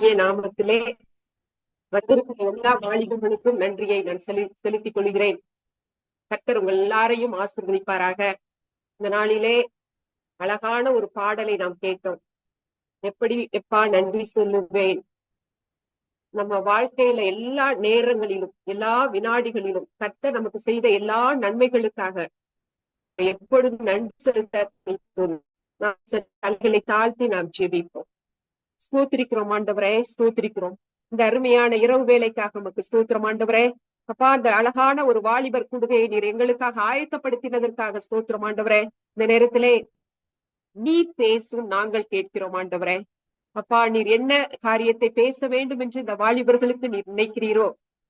நாமத்திலே வந்திருக்கிற எல்லா வாலிபர்களுக்கும் நன்றியை நான் செலுத்திக் கொள்கிறேன். கர்த்தர் உங்கள் எல்லாரையும் ஆசீர்வதிப்பாராக. இந்த நாளிலே அழகான ஒரு பாடலை நாம் கேட்டோம். எப்படி எப்பா நன்றி சொல்லுவேன். நம்ம வாழ்க்கையில எல்லா நேரங்களிலும் எல்லா வினாடிகளிலும் கர்த்தர் நமக்கு செய்த எல்லா நன்மைகளுக்காக எப்பொழுதும் நன்றி செலுத்த தலைகளை தாழ்த்தி நாம் ஜெபிப்போம். ஸ்தோத்திரிக்கிறோம் ஆண்டவரே, ஸ்தோத்திரிக்கிறோம். இந்த அருமையான இரவு வேலைக்காக நமக்கு ஸ்தோத்திரம் ஆண்டவரே. அப்பா, அந்த அழகான ஒரு வாலிபர் கூடுகையை நீர் எங்களுக்காக ஆயத்தப்படுத்தினதற்காக ஸ்தோத்திரம் ஆண்டவரே. இந்த நேரத்திலே நீ பேசும், நாங்கள் கேட்கிறோம் ஆண்டவரே. அப்பா, நீர் என்ன காரியத்தை பேச வேண்டும் என்று இந்த வாலிபர்களுக்கு நீர் நினைக்கிறீரோ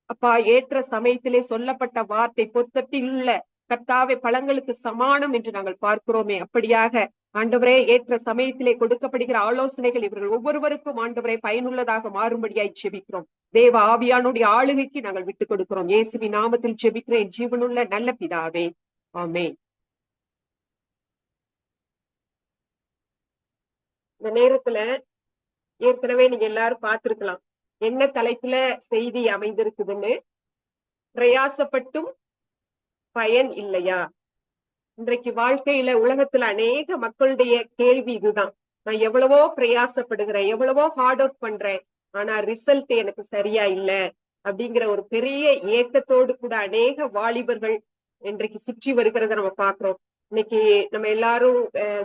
அப்பா, ஏற்ற சமயத்திலே சொல்லப்பட்ட வார்த்தை பொத்தட்டில் உள்ள கர்த்தாவே பழங்களுக்கு சமானம் என்று நாங்கள் பார்க்கிறோமே, அப்படியாக ஆண்டவரே ஏற்ற சமயத்திலே கொடுக்கப்படுகிற ஆலோசனைகள் இவர்கள் ஒவ்வொருவருக்கும் ஆண்டவரே பயனுள்ளதாக மாறும்படியாய் செபிக்கிறோம். தேவ ஆவியானுடைய ஆளுகைக்கு நாங்கள் விட்டுக் கொடுக்கிறோம். இயேசுவின் நாமத்தில் செபிக்கிறேன் ஜீவனுள்ள நல்ல பிதாவே, ஆமென். இந்த நேரத்துல ஏற்கனவே நீங்க எல்லாரும் பார்த்திருக்கலாம் என்ன தலைப்புல செய்தி அமைந்திருக்குதுன்னு. பிரயாசப்பட்டும் பயன் இல்லையா? இன்றைக்கு வாழ்க்கையில உலகத்துல அநேக மக்களுடைய கேள்வி இதுதான். நான் எவ்வளவோ பிரயாசப்படுகிறேன், எவ்வளவோ ஹார்ட் ஒர்க் பண்றேன், ஆனா ரிசல்ட் எனக்கு சரியா இல்ல அப்படிங்கிற ஒரு பெரிய ஏக்கத்தோடு கூட அநேக வாலிபர்கள் இன்றைக்கு சுற்றி வருகிறத நம்ம பாக்குறோம். இன்னைக்கு நம்ம எல்லாரும்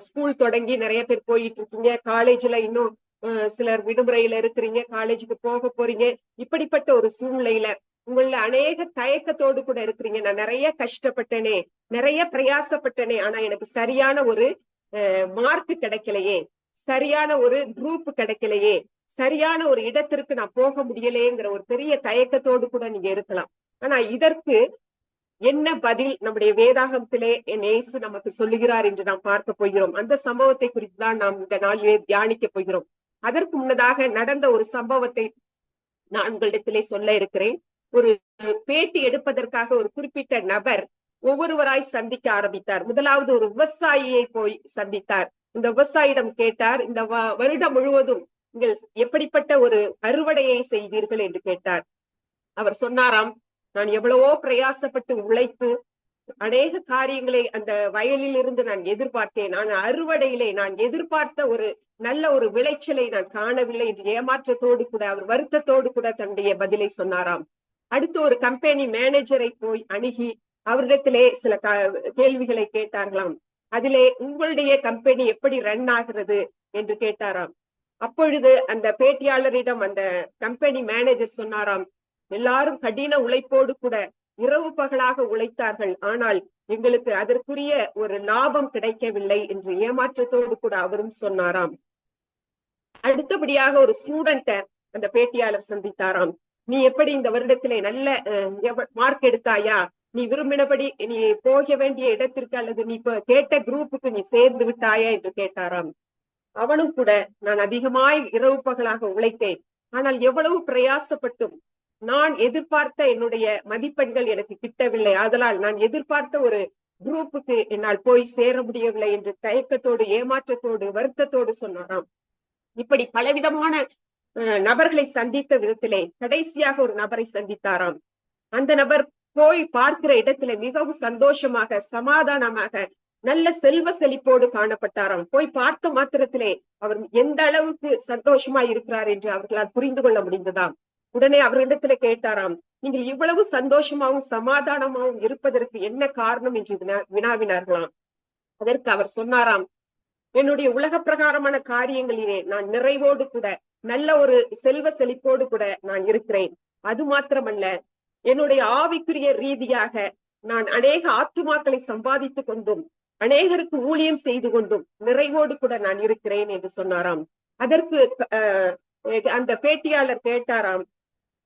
ஸ்கூல் தொடங்கி நிறைய பேர் போயிட்டு இருக்கீங்க. காலேஜ்ல இன்னும் சிலர் விடுமுறையில இருக்கிறீங்க, காலேஜுக்கு போக போறீங்க. இப்படிப்பட்ட ஒரு சூழ்நிலையில உங்கள அநேக தயக்கத்தோடு கூட இருக்கிறீங்க. நான் நிறைய கஷ்டப்பட்டேனே, நிறைய பிரயாசப்பட்டேனே, ஆனா எனக்கு சரியான ஒரு மார்க் கிடைக்கலையே, சரியான ஒரு குரூப் கிடைக்கலையே, சரியான ஒரு இடத்திற்கு நான் போக முடியலையேங்கிற ஒரு பெரிய தயக்கத்தோடு கூட நீங்க இருக்கலாம். ஆனா இதற்கு என்ன பதில் நம்முடைய வேதாகமத்திலே என் இயேசு நமக்கு சொல்லுகிறார் என்று நாம் பார்க்க போகிறோம். அந்த சம்பவத்தை குறித்துதான் நாம் இந்த நாளிலே தியானிக்க போகிறோம். அதற்கு முன்னதாக நடந்த ஒரு சம்பவத்தை நான் உங்களிடத்திலே சொல்ல இருக்கிறேன். ஒரு பேட்டி எடுப்பதற்காக ஒரு குறிப்பிட்ட நபர் ஒவ்வொருவராய் சந்திக்க ஆரம்பித்தார். முதலாவது ஒரு விவசாயியை போய் சந்தித்தார். இந்த விவசாயியிடம் கேட்டார், இந்த வருடம் முழுவதும் நீங்கள் எப்படிப்பட்ட ஒரு அறுவடையை செய்தீர்கள் என்று கேட்டார். அவர் சொன்னாராம், நான் எவ்வளவோ பிரயாசப்பட்டு உழைத்து அநேக காரியங்களை அந்த வயலில் இருந்து நான் எதிர்பார்த்தேன், ஆனால் அறுவடையிலே நான் எதிர்பார்த்த ஒரு நல்ல ஒரு விளைச்சலை நான் காணவில்லை என்று ஏமாற்றத்தோடு கூட அவர் வருத்தத்தோடு கூட தன்னுடைய பதிலை சொன்னாராம். அடுத்து ஒரு கம்பெனி மேனேஜரை போய் அணுகி அவரிடத்திலே சில கேள்விகளை கேட்டார்களாம். அதிலே உங்களுடைய கம்பெனி எப்படி ரன் ஆகிறது என்று கேட்டாராம். அப்பொழுது அந்த பேட்டியாளரிடம் அந்த கம்பெனி மேனேஜர் சொன்னாராம், எல்லாரும் கடின உழைப்போடு கூட இரவு பகலாக உழைத்தார்கள், ஆனால் எங்களுக்கு அதற்குரிய ஒரு லாபம் கிடைக்கவில்லை என்று ஏமாற்றத்தோடு கூட அவரும் சொன்னாராம். அடுத்தபடியாக ஒரு ஸ்டூடெண்ட அந்த பேட்டியாளர் சந்தித்தாராம். நீ எப்படி இந்த வருடத்திலே நல்ல மார்க் எடுத்தாயா, நீ விரும்பினபடி நீ போக வேண்டிய இடத்திற்கு அல்லது நீ கேட்ட குரூப்புக்கு நீ சேர்ந்து விட்டாயா என்று கேட்டாராம். அவனும் கூட, நான் அதிகமாய் இரவு பகலாக உழைத்தேன், ஆனால் எவ்வளவு பிரயாசப்பட்டும் நான் எதிர்பார்த்த என்னுடைய மதிப்பெண்கள் எனக்கு கிட்டவில்லை, ஆதலால் நான் எதிர்பார்த்த ஒரு குரூப்புக்கு என்னால் போய் சேர முடியவில்லை என்று தயக்கத்தோடு ஏமாற்றத்தோடு வருத்தத்தோடு சொன்னாராம். இப்படி பலவிதமான நபர்களை சந்தித்த விதத்திலே கடைசியாக ஒரு நபரை சந்தித்தாராம். அந்த நபர் போய் பார்க்கிற இடத்துல மிகவும் சந்தோஷமாக சமாதானமாக நல்ல செல்வ செழிப்போடு காணப்பட்டாராம். போய் பார்த்த மாத்திரத்திலே அவர் எந்த அளவுக்கு சந்தோஷமா இருக்கிறார் என்று அவர்களால் புரிந்து கொள்ள முடிந்ததாம். உடனே அவரிடத்துல கேட்டாராம், நீங்கள் இவ்வளவு சந்தோஷமாவும் சமாதானமாவும் இருப்பதற்கு என்ன காரணம் என்று வினாவினார்களாம். அதற்கு அவர் சொன்னாராம், என்னுடைய உலக பிரகாரமான காரியங்களிலே நான் நிறைவோடு கூட நல்ல ஒரு செல்வ செழிப்போடு கூட நான் இருக்கிறேன். அது மாத்திரமல்ல, என்னுடைய ஆவிக்குரிய ரீதியாக நான் அநேக ஆத்துமாக்களை சம்பாதித்துக் கொண்டும் அநேகருக்கு ஊழியம் செய்து கொண்டும் நிறைவோடு கூட நான் இருக்கிறேன் என்று சொன்னாராம். அதற்கு அந்த பேட்டியாளர் கேட்டாராம்,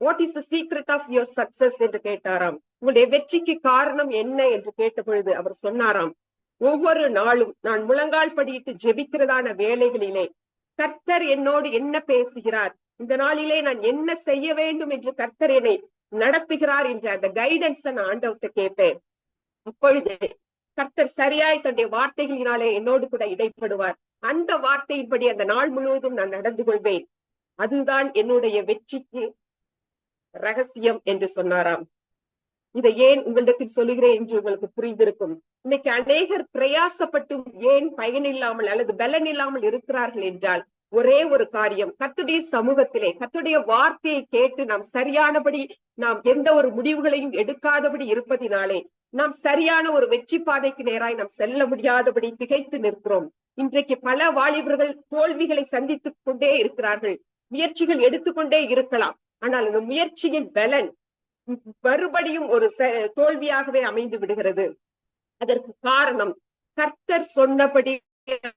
what is the secret of your success என்று கேட்டாராம். உங்களுடைய வெற்றிக்கு காரணம் என்ன என்று கேட்ட பொழுது அவர் சொன்னாராம், ஒவ்வொரு நாளும் நான் முழங்கால் படியிட்டு ஜெபிக்கிறதான வேலைகளிலே கர்த்தர் என்னோடு என்ன பேசுகிறார், இந்த நாளிலே நான் என்ன செய்ய வேண்டும் என்று கர்த்தர் என்னை நடத்துகிறார் என்ற அந்த கைடன்ஸை நான் ஆண்டவர்கிட்ட கேட்பேன். அப்பொழுது கர்த்தர் சரியாய் தன்னுடைய வார்த்தைகளினாலே என்னோடு கூட இடைப்படுவார். அந்த வார்த்தையின்படி அந்த நாள் முழுவதும் நான் நடந்து கொள்வேன். அதுதான் என்னுடைய வெற்றிக்கு ரகசியம் என்று சொன்னாராம். இதை ஏன் உங்களிடத்தில் சொல்லுகிறேன் என்று உங்களுக்கு புரிந்திருக்கும். இன்னைக்கு அநேகர் பிரயாசப்பட்டும் ஏன் பயனில்லாமல் அல்லது பலன் இல்லாமல் இருக்கிறார்கள் என்றால் ஒரே ஒரு காரியம், கர்த்தருடைய சமூகத்திலே கர்த்தருடைய வார்த்தையை கேட்டு நாம் சரியானபடி நாம் எந்த ஒரு முடிவுகளையும் எடுக்காதபடி இருப்பதினாலே நாம் சரியான ஒரு வெற்றி பாதைக்கு நேராய் நாம் செல்ல முடியாதபடி திகைத்து நிற்கிறோம். இன்றைக்கு பல வாலிபர்கள் தோல்விகளை சந்தித்துக் கொண்டே இருக்கிறார்கள். முயற்சிகள் எடுத்துக்கொண்டே இருக்கலாம், ஆனால் அந்த முயற்சியின் பலன் மறுபடியும் ஒரு தோல்வியாகவே அமைந்து விடுகிறது. அதற்கு காரணம் கர்த்தர் சொன்னபடி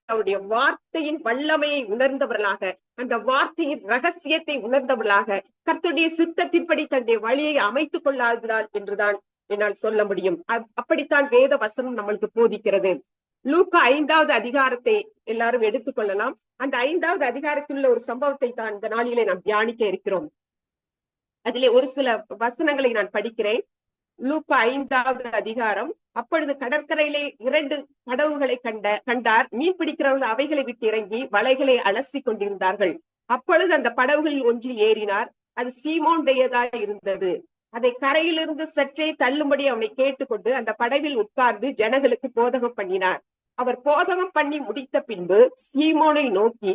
அவருடைய வார்த்தையின் வல்லமையை உணர்ந்தவர்களாக, அந்த வார்த்தையின் ரகசியத்தை உணர்ந்தவர்களாக, கர்த்தருடைய சித்தத்தின்படி தன்னுடைய வழியை அமைத்துக் கொள்ளாததால் என்றுதான் என்னால் சொல்ல முடியும். அப்படித்தான் வேத வசனம் நம்மளுக்கு போதிக்கிறது. லூக்கா 5வது அதிகாரத்தை எல்லாரும் எடுத்துக்கொள்ளலாம். அந்த 5வது அதிகாரத்தில் உள்ள ஒரு சம்பவத்தை தான் இந்த நாளிலே நாம் தியானிக்க இருக்கிறோம். அதிலே ஒரு சில வசனங்களை நான் படிக்கிறேன். லூக்கா 5வது அதிகாரம். அப்பொழுது கடற்கரையிலே 2 படகுகளை கண்டார். மீன் பிடிக்கிறவர்கள் அவைகளை விட்டு இறங்கி வலைகளை அலசி கொண்டிருந்தார்கள். அப்பொழுது அந்த படகுகளில் ஒன்றில் ஏறினார். அது சீமோனுடையதாக இருந்தது. அதை கரையிலிருந்து சற்றே தள்ளும்படி அவனை கேட்டுக்கொண்டு அந்த படவில் உட்கார்ந்து ஜனங்களுக்கு போதகம் பண்ணினார். அவர் போதகம் பண்ணி முடித்த பின்பு சீமோனை நோக்கி,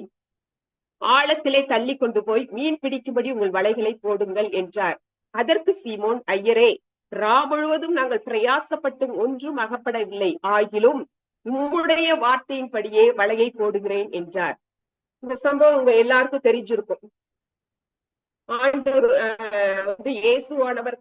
ஆழத்திலே தள்ளி கொண்டு போய் மீன் பிடிக்கும்படி உங்கள் வலைகளை போடுங்கள் என்றார். அதற்கு சீமோன், ஐயரே, ரா முழுவதும் நாங்கள் பிரயாசப்பட்டும் ஒன்றும் அகப்படவில்லை, ஆகிலும் உம்முடைய வார்த்தையின்படியே வலையை போடுகிறேன் என்றார். இந்த சம்பவம் உங்க எல்லாருக்கும் தெரிஞ்சிருக்கும். ஆண்டவர் இயேசுவானவர்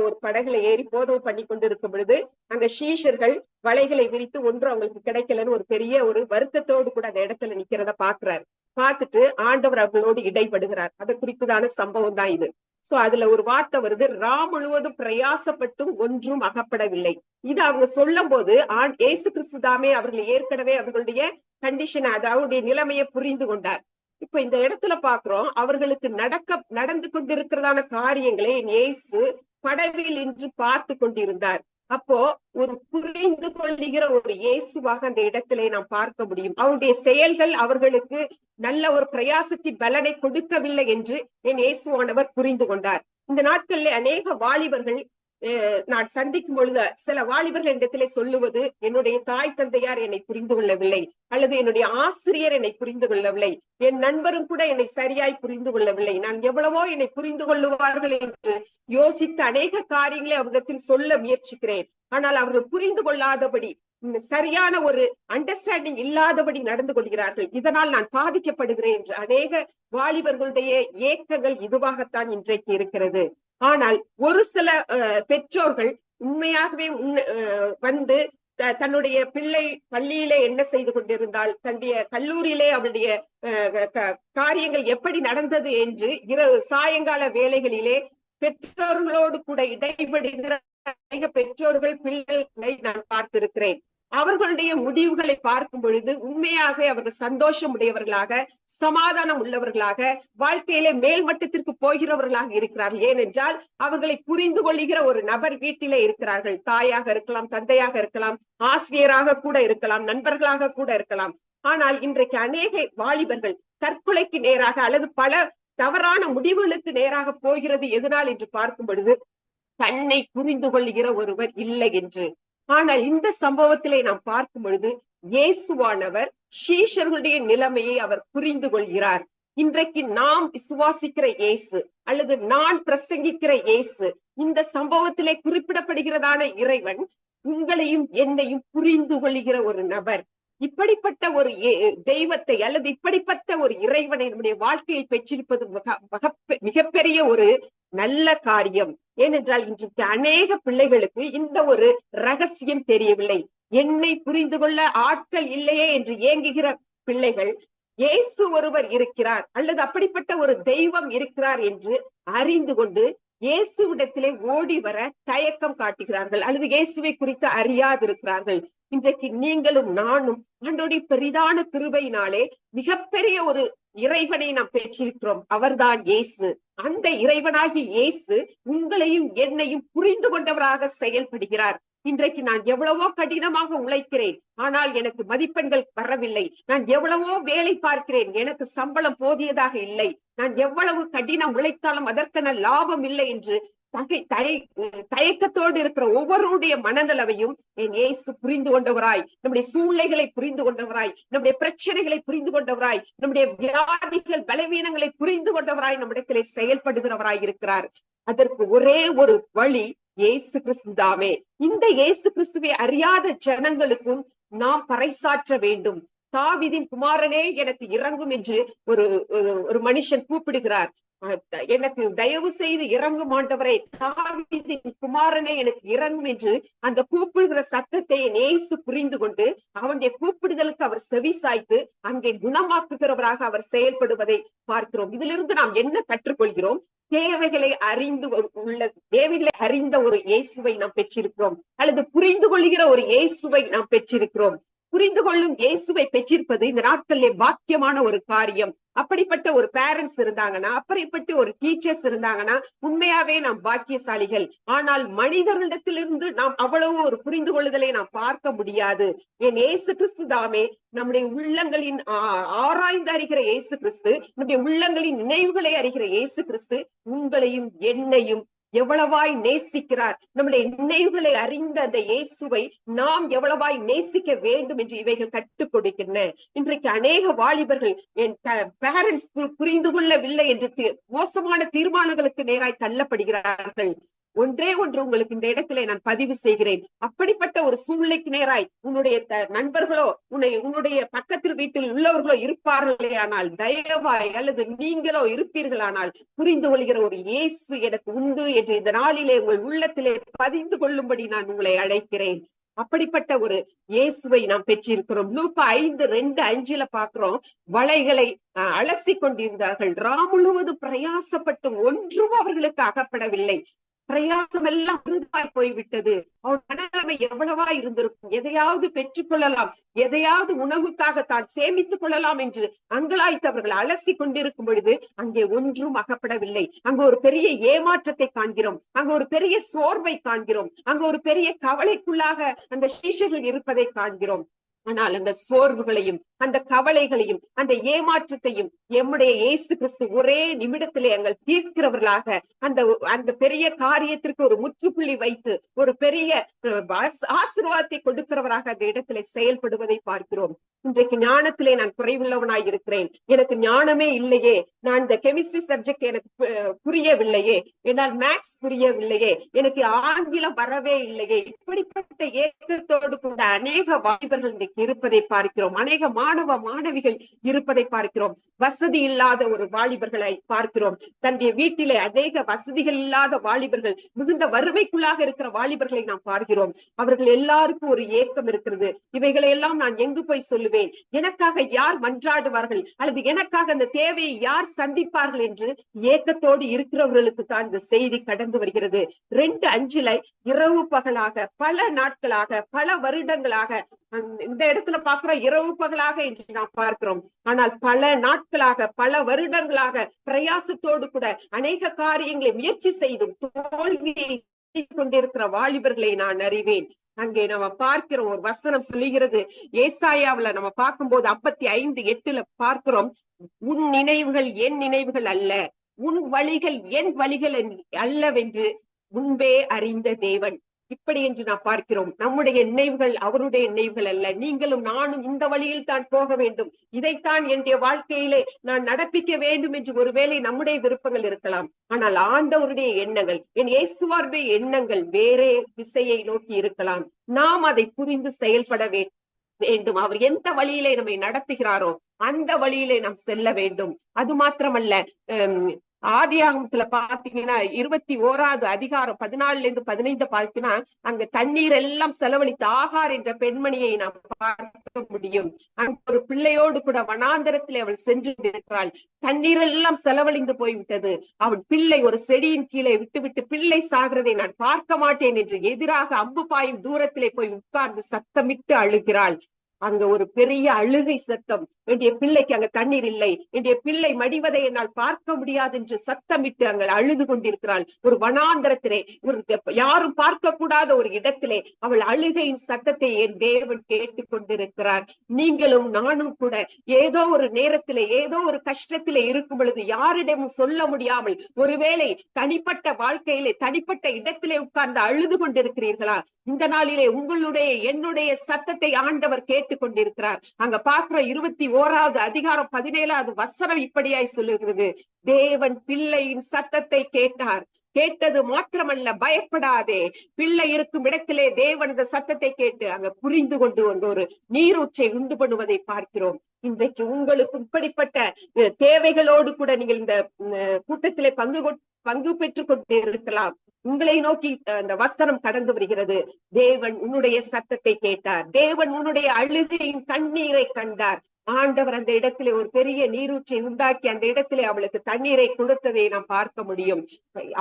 ஒரு படகுல ஏறி போதகம் பண்ணி கொண்டிருக்கும் பொழுது அந்த சீஷர்கள் வலைகளை விரித்து ஒன்று அவங்களுக்கு கிடைக்கலன்னு ஒரு பெரிய ஒரு வருத்தத்தோடு கூட அந்த இடத்துல நிக்கிறத பாக்குறாரு. பார்த்துட்டு ஆண்டவர் அவர்களோடு இடைப்படுகிறார். அதை குறித்ததான சம்பவம் தான் இது. சோ அதுல ஒரு வார்த்தை வருது, ரா முழுவதும் பிரயாசப்பட்டும் ஒன்றும் அகப்படவில்லை. இது அவங்க சொல்லும் போது இயேசு கிறிஸ்து தாமே அவர்கள் ஏற்கனவே அவர்களுடைய கண்டிஷனை, அதாவது நிலைமையை புரிந்து கொண்டார். இப்ப இந்த இடத்துல பாக்குறோம், அவர்களுக்கு நடந்து கொண்டிருக்கிறதான காரியங்களை இயேசு படவில் இன்று பார்த்து கொண்டிருந்தார். அப்போ ஒரு புரிந்து கொள்ளுகிற ஒரு இயேசுவாக அந்த இடத்திலே நாம் பார்க்க முடியும். அவருடைய செயல்கள் அவர்களுக்கு நல்ல ஒரு பிரயாசத்தின் பலனை கொடுக்கவில்லை என்று என் இயேசுவானவர் புரிந்து கொண்டார். இந்த நாட்களில் அநேக வாலிபர்கள் நான் சந்திக்கும் பொழுது சில வாலிபர்கள் இடத்திலே சொல்லுவது, என்னுடைய தாய் தந்தையார் என்னை புரிந்து கொள்ளவில்லை, அல்லது என்னுடைய ஆசிரியர் என்னை புரிந்து கொள்ளவில்லை, என் நண்பரும் கூட என்னை சரியாய் புரிந்து கொள்ளவில்லை, நான் எவ்வளவோ என்னை புரிந்து கொள்ளுவார்கள் என்று யோசித்த அநேக காரியங்களை அவரிடத்தில் சொல்ல முயற்சிக்கிறேன். ஆனால் அவர்கள் புரிந்து கொள்ளாதபடி, சரியான ஒரு அண்டர்ஸ்டாண்டிங் இல்லாதபடி நடந்து கொள்கிறார்கள். இதனால் நான் பாதிக்கப்படுகிறேன் என்று அநேக வாலிபர்களுடைய ஏக்கங்கள் இதுவாகத்தான் இன்றைக்கு இருக்கிறது. ஆனால் ஒரு சில பெற்றோர்கள் உண்மையாகவே வந்து தன்னுடைய பிள்ளை பள்ளியிலே என்ன செய்து கொண்டிருந்தால், தன்னுடைய கல்லூரியிலே அவருடைய காரியங்கள் எப்படி நடந்தது என்று சாயங்கால வேளைகளிலே பெற்றோர்களோடு கூட இடைபடுகிற பெற்றோர்கள் பிள்ளைகளை நான் பார்த்திருக்கிறேன். அவர்களுடைய முடிவுகளை பார்க்கும் பொழுது உண்மையாக அவர்கள் சந்தோஷம் உடையவர்களாக, சமாதானம் உள்ளவர்களாக, வாழ்க்கையிலே மேல்மட்டத்திற்கு போகிறவர்களாக இருக்கிறார்கள். ஏனென்றால் அவர்களை புரிந்து கொள்ளுகிற ஒரு நபர் வீட்டிலே இருக்கிறார்கள். தாயாக இருக்கலாம், தந்தையாக இருக்கலாம், ஆசிரியராக கூட இருக்கலாம், நண்பர்களாக கூட இருக்கலாம். ஆனால் இன்றைக்கு அநேக வாலிபர்கள் தற்கொலைக்கு நேராக அல்லது பல தவறான முடிவுகளுக்கு நேராக போகிறது எதனால் என்று பார்க்கும் பொழுது தன்னை புரிந்து கொள்ளுகிற ஒருவர் இல்லை என்று. ஆனால் இந்த சம்பவத்திலே நாம் பார்க்கும் பொழுது இயேசுவானவர் சீஷர்களுடைய நிலைமையை அவர் புரிந்து கொள்கிறார். இன்றைக்கு நாம் விசுவாசிக்கிற இயேசு அல்லது நான் பிரசங்கிக்கிற இயேசு, இந்த சம்பவத்திலே குறிப்பிடப்படுகிறதான இறைவன் உங்களையும் என்னையும் புரிந்து கொள்ளுகிற ஒரு நபர். இப்படிப்பட்ட ஒரு தெய்வத்தை அல்லது இப்படிப்பட்ட ஒரு இறைவனை நம்முடைய வாழ்க்கையில் பெற்றிருப்பது மிகப்பெரிய ஒரு நல்ல காரியம். ஏனென்றால் இன்றைக்கு அநேக பிள்ளைகளுக்கு இந்த ஒரு ரகசியம் தெரியவில்லை. என்னை புரிந்து கொள்ள ஆட்கள் இல்லையே என்று ஏங்குகிற பிள்ளைகள் இயேசு ஒருவர் இருக்கிறார் அல்லது அப்படிப்பட்ட ஒரு தெய்வம் இருக்கிறார் என்று அறிந்து கொண்டு இயேசுவிடத்திலே ஓடி வர தயக்கம் காட்டுகிறார்கள் அல்லது இயேசுவை குறித்து அறியாதிருக்கிறார்கள். இன்றைக்கு நீங்களும் நானும் ஆண்டவருடைய பெரிதான கிருபையினாலே மிகப்பெரிய ஒரு இறைவனை நாம் பெற்றிருக்கிறோம். அவர்தான் இயேசு. அந்த இறைவனாகி இயேசு உங்களையும் என்னையும் புரிந்து கொண்டவராக செயல்படுகிறார். இன்றைக்கு நான் எவ்வளவோ கடினமாக உழைக்கிறேன், ஆனால் எனக்கு மதிப்பெண்கள் வரவில்லை. நான் எவ்வளவோ வேலை பார்க்கிறேன், எனக்கு சம்பளம் போதியதாக இல்லை. நான் எவ்வளவு கடினம் உழைத்தாலும் அதற்கான லாபம் இல்லை என்று தயக்கத்தோடு இருக்கிற ஒவ்வொருடைய மனநிலவையும் என் இயேசு புரிந்து கொண்டவராய், நம்முடைய சூழ்நிலைகளை புரிந்து கொண்டவராய், நம்முடைய பிரச்சனைகளை புரிந்து கொண்டவராய், நம்முடைய வியாதிகள் பலவீனங்களை புரிந்து கொண்டவராய் நம்மிடத்திலே செயல்படுகிறவராய் இருக்கிறார். அதற்கு ஒரே ஒரு வழி இயேசு கிறிஸ்து தாமே. இந்த இயேசு கிறிஸ்துவை அறியாத ஜனங்களுக்கும் நாம் பறைசாற்ற வேண்டும். தாவீதின் குமாரனே எனக்கு இறங்கும் என்று ஒரு மனுஷன் கூப்பிடுகிறார். எனக்கு தயவு செய்து இறங்கும் ஆண்டவரே, தாவீதின் குமாரனே எனக்கு இறங்கும் என்று அந்த கூப்பிடுகிற சத்தத்தை இயேசு புரிந்து கொண்டு அவனுடைய கூப்பிடுதலுக்கு அவர் செவி சாய்த்து அங்கே குணமாக்குகிறவராக அவர் செயல்படுவதை பார்க்கிறோம். இதிலிருந்து நாம் என்ன கற்றுக்கொள்கிறோம்? தேவைகளை அறிந்த ஒரு இயேசுவை நாம் பெற்றிருக்கிறோம், அல்லது புரிந்து கொள்கிற ஒரு இயேசுவை நாம் பெற்றிருக்கிறோம். புரிந்து கொள்ளும் இயேசுவை பெற்றிருப்பது இந்த நாட்களிலே பாக்கியமான ஒரு காரியம். அப்படிப்பட்ட ஒரு பேரண்ட்ஸ் இருந்தாங்கன்னா, அப்படிப்பட்ட ஒரு டீச்சர்ஸ் இருந்தாங்கன்னா உண்மையாவே நாம் பாக்கியசாலிகள். ஆனால் மனிதர்களிடத்திலிருந்து நாம் அவ்வளவு ஒரு புரிந்து கொள்ளுதலை நாம் பார்க்க முடியாது. என் இயேசு கிறிஸ்து தாமே நம்முடைய உள்ளங்களின் ஆராய்ந்து அறிகிற இயேசு கிறிஸ்து, நம்முடைய உள்ளங்களின் நினைவுகளை அறிகிற இயேசு கிறிஸ்து உங்களையும் என்னையும் எவ்வளவாய் நேசிக்கிறார். நம்முடைய நினைவுகளை அறிந்த அந்த இயேசுவை நாம் எவ்வளவாய் நேசிக்க வேண்டும் என்று இவைகள் கற்றுக் கொடுக்கின்றன. இன்றைக்கு அநேக வாலிபர்கள் என் பேரண்ட்ஸ் புரிந்து கொள்ளவில்லை என்று மோசமான தீர்மானங்களுக்கு நேராய் தள்ளப்படுகிறார்கள். ஒன்றே ஒன்று உங்களுக்கு இந்த இடத்திலே நான் பதிவு செய்கிறேன். அப்படிப்பட்ட ஒரு சூழ்நிலைக்கு நேராய் உன்னுடைய நண்பர்களோ உன்னுடைய பக்கத்தில் வீட்டில் உள்ளவர்களோ இருப்பார்களே ஆனால், தயவாய் அல்லது நீங்களோ இருப்பீர்களானால், புரிந்து கொள்கிற ஒரு இயேசு எனக்கு உண்டு என்று இந்த நாளிலே உங்கள் உள்ளத்திலே பதிந்து கொள்ளும்படி நான் உங்களை அழைக்கிறேன். அப்படிப்பட்ட ஒரு இயேசுவை நாம் பெற்றிருக்கிறோம். லூக்கா 5:2-5 பாக்குறோம். வலைகளை அலசி கொண்டிருந்தார்கள், முழுவதும் பிரயாசப்பட்டும் ஒன்றும் அவர்களுக்கு அகப்படவில்லை. பிரயாசம் எல்லாம் விருதாய் போய்விட்டது. அவன் மனநிலைமை எவ்வளவா இருந்திருக்கும். எதையாவது பெற்றுக்கொள்ளலாம், எதையாவது உணவுக்காக தான் சேமித்துக் கொள்ளலாம் என்று அங்கலாய்த்தவர்கள் அலசி கொண்டிருக்கும் பொழுது அங்கே ஒன்றும் அகப்படவில்லை. அங்கு ஒரு பெரிய ஏமாற்றத்தை காண்கிறோம், அங்கு ஒரு பெரிய சோர்வை காண்கிறோம், அங்கு ஒரு பெரிய கவலைக்குள்ளாக அந்த சீஷர்கள் இருப்பதை காண்கிறோம். ஆனால் அந்த சோர்வுகளையும் அந்த கவலைகளையும் அந்த ஏமாற்றத்தையும் எம்முடைய இயேசு கிறிஸ்து ஒரே நிமிடத்திலே எங்கள் தீர்க்கிறவர்களாக அந்த பெரிய காரியத்திற்கு ஒரு முற்றுப்புள்ளி வைத்து ஒரு பெரிய ஆசீர்வாதத்தை கொடுக்கிறவராக அந்த இடத்திலே செயல்படுவதை பார்க்கிறோம். இன்றைக்கு ஞானத்திலே நான் குறைவுள்ளவனாய் இருக்கிறேன், எனக்கு ஞானமே இல்லையே, நான் இந்த கெமிஸ்ட்ரி சப்ஜெக்ட் எனக்கு புரியவில்லையே, என்னால் மேக்ஸ் புரியவில்லையே, எனக்கு ஆங்கிலம் வரவே இல்லையே, இப்படிப்பட்ட ஏக்கத்தோடு கூட அநேக வாலிபர்கள் இன்றைக்கு இருப்பதை பார்க்கிறோம். அநேக மாணவ மாணவிகள் இருப்பதை பார்க்கிறோம். வசதி இல்லாத ஒரு வாலிபர்களை பார்க்கிறோம். தன்னுடைய வீட்டிலே அநேக வசதிகள் இல்லாத வாலிபர்கள், மிகுந்த வறுமைக்குள்ளாக இருக்கிற வாலிபர்களை நாம் பார்க்கிறோம். அவர்கள் எல்லாருக்கும் ஒரு ஏக்கம் இருக்கிறது. இவைகளை எல்லாம் நான் எங்கு போய் சொல்லுவேன், எனக்காக யார் மன்றாடுவார்கள், அல்லது எனக்காக அந்த தேவையை யார் சந்திப்பார்கள் என்று ஏக்கத்தோடு இருக்கிறவர்களுக்கு தான் இந்த செய்தி கடந்து வருகிறது. 2:5 இரவு பகலாக பல நாட்களாக பல வருடங்களாக இந்த இடத்துல பாக்குறோம், இரவு பகலாக என்று நாம் பார்க்கிறோம். ஆனால் பல நாட்களாக பல வருடங்களாக பிரயாசத்தோடு கூட அநேக காரியங்களை முயற்சி செய்தும் தோல்வியை கொண்டிருக்கிற வாலிபர்களை நான் அறிவேன். அங்கே நம்ம பார்க்கிற ஒரு வசனம் சொல்லுகிறது, ஏசாயாவுல நம்ம பார்க்கும்போது 55:8 பார்க்கிறோம், உன் நினைவுகள் என் நினைவுகள் அல்ல, உன் வழிகள் என் வழிகள் அல்லவென்று முன்பே அறிந்த தேவன். இப்படி என்று நாம் பார்க்கிறோம். நம்முடைய நினைவுகள் அவருடைய நினைவுகள் அல்ல. நீங்களும் நானும் இந்த வழியில் தான் போக வேண்டும், இதைத்தான் என்னுடைய வாழ்க்கையிலே நான் நடப்பிக்க வேண்டும் என்று ஒருவேளை நம்முடைய விருப்பங்கள் இருக்கலாம். ஆனால் ஆண்டவருடைய எண்ணங்கள், என் இயேசுவாருடைய எண்ணங்கள் வேறே திசையை நோக்கி இருக்கலாம். நாம் அதை புரிந்து செயல்பட வேண்டும். அவர் எந்த வழியிலே நம்மை நடத்துகிறாரோ அந்த வழியிலே நாம் செல்ல வேண்டும். அது மாத்திரமல்ல, ஆதியாகமத்துல பாத்தீங்கன்னா 21வது அதிகாரம் 14-15 பார்த்தீங்கன்னா அங்க தண்ணீர் எல்லாம் செலவழித்து ஆகார் என்ற பெண்மணியை நாம் பார்க்க முடியும். அங்க ஒரு பிள்ளையோடு கூட வனாந்தரத்திலே அவள் சென்று இருக்கிறாள். தண்ணீர் எல்லாம் செலவழிந்து போய்விட்டது. அவள் பிள்ளை ஒரு செடியின் கீழே விட்டுவிட்டு பிள்ளை சாகிறதை நான் பார்க்க மாட்டேன் என்று எதிராக அம்பு பாயும் தூரத்திலே போய் உட்கார்ந்து சத்தமிட்டு அழுகிறாள். அங்க ஒரு பெரிய அழுகை சத்தம். என்னுடைய பிள்ளைக்கு அங்க தண்ணீர் இல்லை, என்னுடைய பிள்ளை மடிவதை என்னால் பார்க்க முடியாது என்று சத்தமிட்டு அங்க அழுது கொண்டிருக்கிறாள். ஒரு வனாந்தரத்திலே, ஒரு யாரும் பார்க்க கூடாத ஒரு இடத்திலே அவள் அழுகையின் சத்தத்தை என் தேவன் கேட்டுக் கொண்டிருக்கிறார். நீங்களும் நானும் கூட ஏதோ ஒரு நேரத்திலே, ஏதோ ஒரு கஷ்டத்திலே இருக்கும் பொழுது யாரிடமும் சொல்ல முடியாமல், ஒருவேளை தனிப்பட்ட வாழ்க்கையிலே, தனிப்பட்ட இடத்திலே உட்கார்ந்து அழுது கொண்டிருக்கிறீர்களா? இந்த நாளிலே உங்களுடைய என்னுடைய சத்தத்தை ஆண்டவர் கேட்டுக் கொண்டிருக்கிறார். அங்க பார்க்கிற 21வது அதிகாரம் 17வது வசனம் இப்படியாய் சொல்லுகிறது, தேவன் பிள்ளையின் சத்தத்தை கேட்டார். கேட்டது மாத்திரமல்ல, பயப்படாதே. பிள்ளை இருக்கும் இடத்திலே தேவன் இந்த சத்தத்தை கேட்டு அங்க புரிந்து கொண்டு வந்து ஒரு நீரூற்றை உண்டு பண்ணுவதை பார்க்கிறோம். இன்றைக்கு உங்களுக்கு இப்படிப்பட்ட தேவைகளோடு கூட நீங்கள் இந்த கூட்டத்திலே பங்கு பெற்றுக் கொண்டு இருக்கலாம். உங்களை நோக்கி அந்த வசனம் கடந்து வருகிறது. தேவன் உன்னுடைய சத்தத்தை கேட்டார். தேவன் உன்னுடைய அழுகையின் கண்ணீரை கண்டார். ஆண்டவர் அந்த இடத்திலே ஒரு பெரிய நீரூற்றை உண்டாக்கி அந்த இடத்திலே அவளுக்கு தண்ணீரை கொடுத்ததை நாம் பார்க்க முடியும்.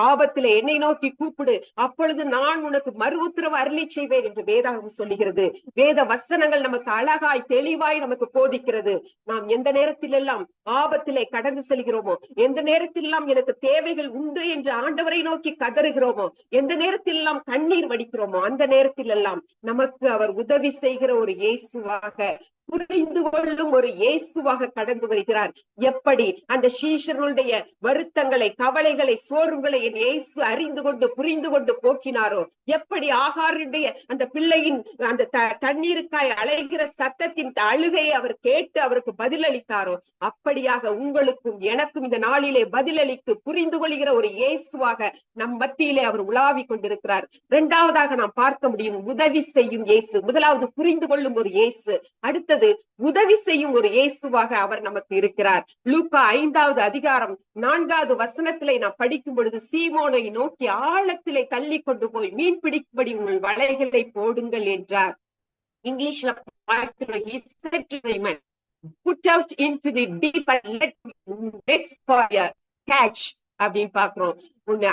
ஆபத்திலே என்னை நோக்கி கூப்பிடு, அப்பொழுது நான் உனக்கு மறு உத்தரவு அருளி செய்வேன் என்று வேதாகம் சொல்லுகிறது. வேத வசனங்கள் நமக்கு அழகாய் தெளிவாய் நமக்கு போதிக்கிறது. நாம் எந்த நேரத்தில் எல்லாம் ஆபத்திலே கடந்து செல்கிறோமோ, எந்த நேரத்தில் எல்லாம் எனக்கு தேவைகள் உண்டு என்று ஆண்டவரை நோக்கி கதறுகிறோமோ, எந்த நேரத்தில் எல்லாம் கண்ணீர் வடிக்கிறோமோ, அந்த நேரத்தில் எல்லாம் நமக்கு அவர் உதவி செய்கிற ஒரு இயேசுவாக, புரிந்து கொள்ளும் ஒரு இயேசுவாக கடந்து வருகிறார். எப்படி அந்த சீஷர்களுடைய வருத்தங்களை, கவலைகளை, சோர்வுகளை என் இயேசு அறிந்து கொண்டு புரிந்து கொண்டு போக்கினாரோ, எப்படி ஆகாருடைய அந்த பிள்ளையின் அந்த தண்ணீருக்காய் அலைகிற சத்தத்தின் அழுகையை அவர் கேட்டு அவருக்கு பதிலளித்தாரோ, அப்படியாக உங்களுக்கும் எனக்கும் இந்த நாளிலே பதிலளித்து புரிந்து கொள்கிற ஒரு இயேசுவாக நம் மத்தியிலே அவர் உலாவிக் கொண்டிருக்கிறார். இரண்டாவதாக நாம் பார்க்க முடியும், உதவி செய்யும் இயேசு. முதலாவது புரிந்து கொள்ளும் ஒரு இயேசு, அடுத்தது உதவி செய்யும் ஒரு இயேசுவாக அவர் நமக்கு இருக்கிறார். லூக்கா 5வது அதிகாரம் 4வது வசனத்திலே நாம் படிக்கும் பொழுது, சீமோனை நோக்கி ஆழத்திலே தள்ளி கொண்டு போய் மீன் பிடிக்கும்படி உங்கள் வலைகளை போடுங்கள் என்றார். இங்கிலீஷ்ல put out into the deep and let nets for your catch அப்படின்னு பாக்குறோம்.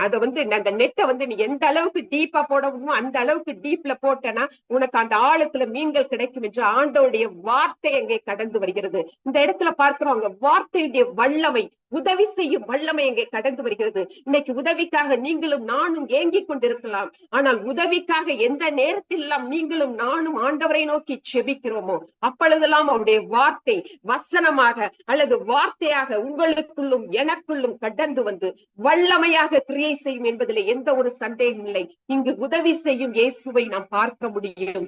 அதை அந்த நெட்டை நீ எந்த அளவுக்கு டீப்பா போட முடியுமோ அந்த அளவுக்கு டீப்ல போட்டனா உனக்கு அந்த ஆழத்துல மீன்கள் கிடைக்கும் என்று ஆண்டவருடைய வார்த்தை அங்கே கடந்து வருகிறது. இந்த இடத்துல பார்க்கிறோம், அங்க வார்த்தையுடைய வல்லமை, உதவி செய்யும் வல்லமை அங்கே கடந்து வருகிறது. இன்னைக்கு உதவிக்காக நீங்களும் நானும் ஏங்கிக் கொண்டிருக்கலாம். ஆனால் உதவிக்காக எந்த நேரத்தில் எல்லாம் நீங்களும் நானும் ஆண்டவரை நோக்கி செபிக்கிறோமோ, அப்பொழுதெல்லாம் அவருடைய வார்த்தை வசனமாக அல்லது வார்த்தையாக உங்களுக்குள்ளும் எனக்குள்ளும் கடந்து வந்து வல்லமையாக கிரியை செய்யும் என்பதிலே எந்த ஒரு சந்தேகம் இல்லை. இங்கு உதவி செய்யும் இயேசுவை நாம் பார்க்க முடியும்.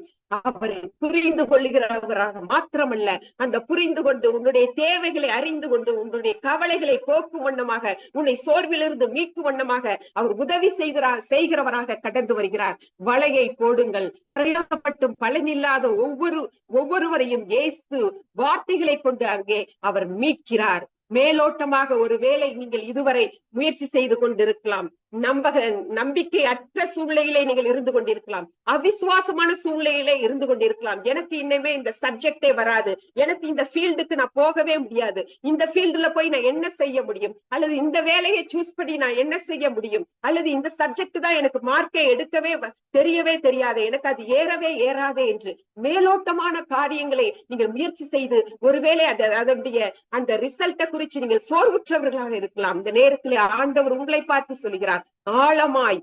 அவர் புரிந்து கொள்கிறவராக மாத்திரமல்ல, அந்த புரிந்து கொண்டு உன்னுடைய தேவைகளை அறிந்து கொண்டு உன்னுடைய கவலைகளை போக்கும் வண்ணமாக, உன்னை சோர்விலிருந்து மீட்கும் வண்ணமாக அவர் உதவி செய்கிறவராக கடந்து வருகிறார். வலையை போடுங்கள். பிரயாசப்பட்டும் பலனில்லாத ஒவ்வொருவரையும் இயேசு வார்த்தைகளை கொண்டு அங்கே அவர் மீட்கிறார். மேலோட்டமாக ஒருவேளை நீங்கள் இதுவரை முயற்சி செய்து கொண்டிருக்கலாம், நம்பிக்கை அற்ற சூழ்நிலையிலே நீங்கள் இருந்து கொண்டிருக்கலாம், அவிசுவாசமான சூழ்நிலையிலே இருந்து கொண்டிருக்கலாம். எனக்கு இன்னமே இந்த சப்ஜெக்டே வராது, எனக்கு இந்த ஃபீல்டுக்கு நான் போகவே முடியாது, இந்த ஃபீல்டுல போய் நான் என்ன செய்ய முடியும், அல்லது இந்த வேலையை சூஸ் பண்ணி நான் என்ன செய்ய முடியும், அல்லது இந்த சப்ஜெக்ட் தான் எனக்கு மார்க்கை எடுக்கவே தெரியவே தெரியாது, எனக்கு அது ஏறவே ஏறாதே என்று மேலோட்டமான காரியங்களை நீங்கள் முயற்சி செய்து ஒருவேளை அதனுடைய அந்த ரிசல்ட்டை குறித்து நீங்கள் சோர்வுற்றவர்களாக இருக்கலாம். இந்த நேரத்தில் ஆண்டவர் உங்களை பார்த்து சொல்கிறார், ஆழமாய்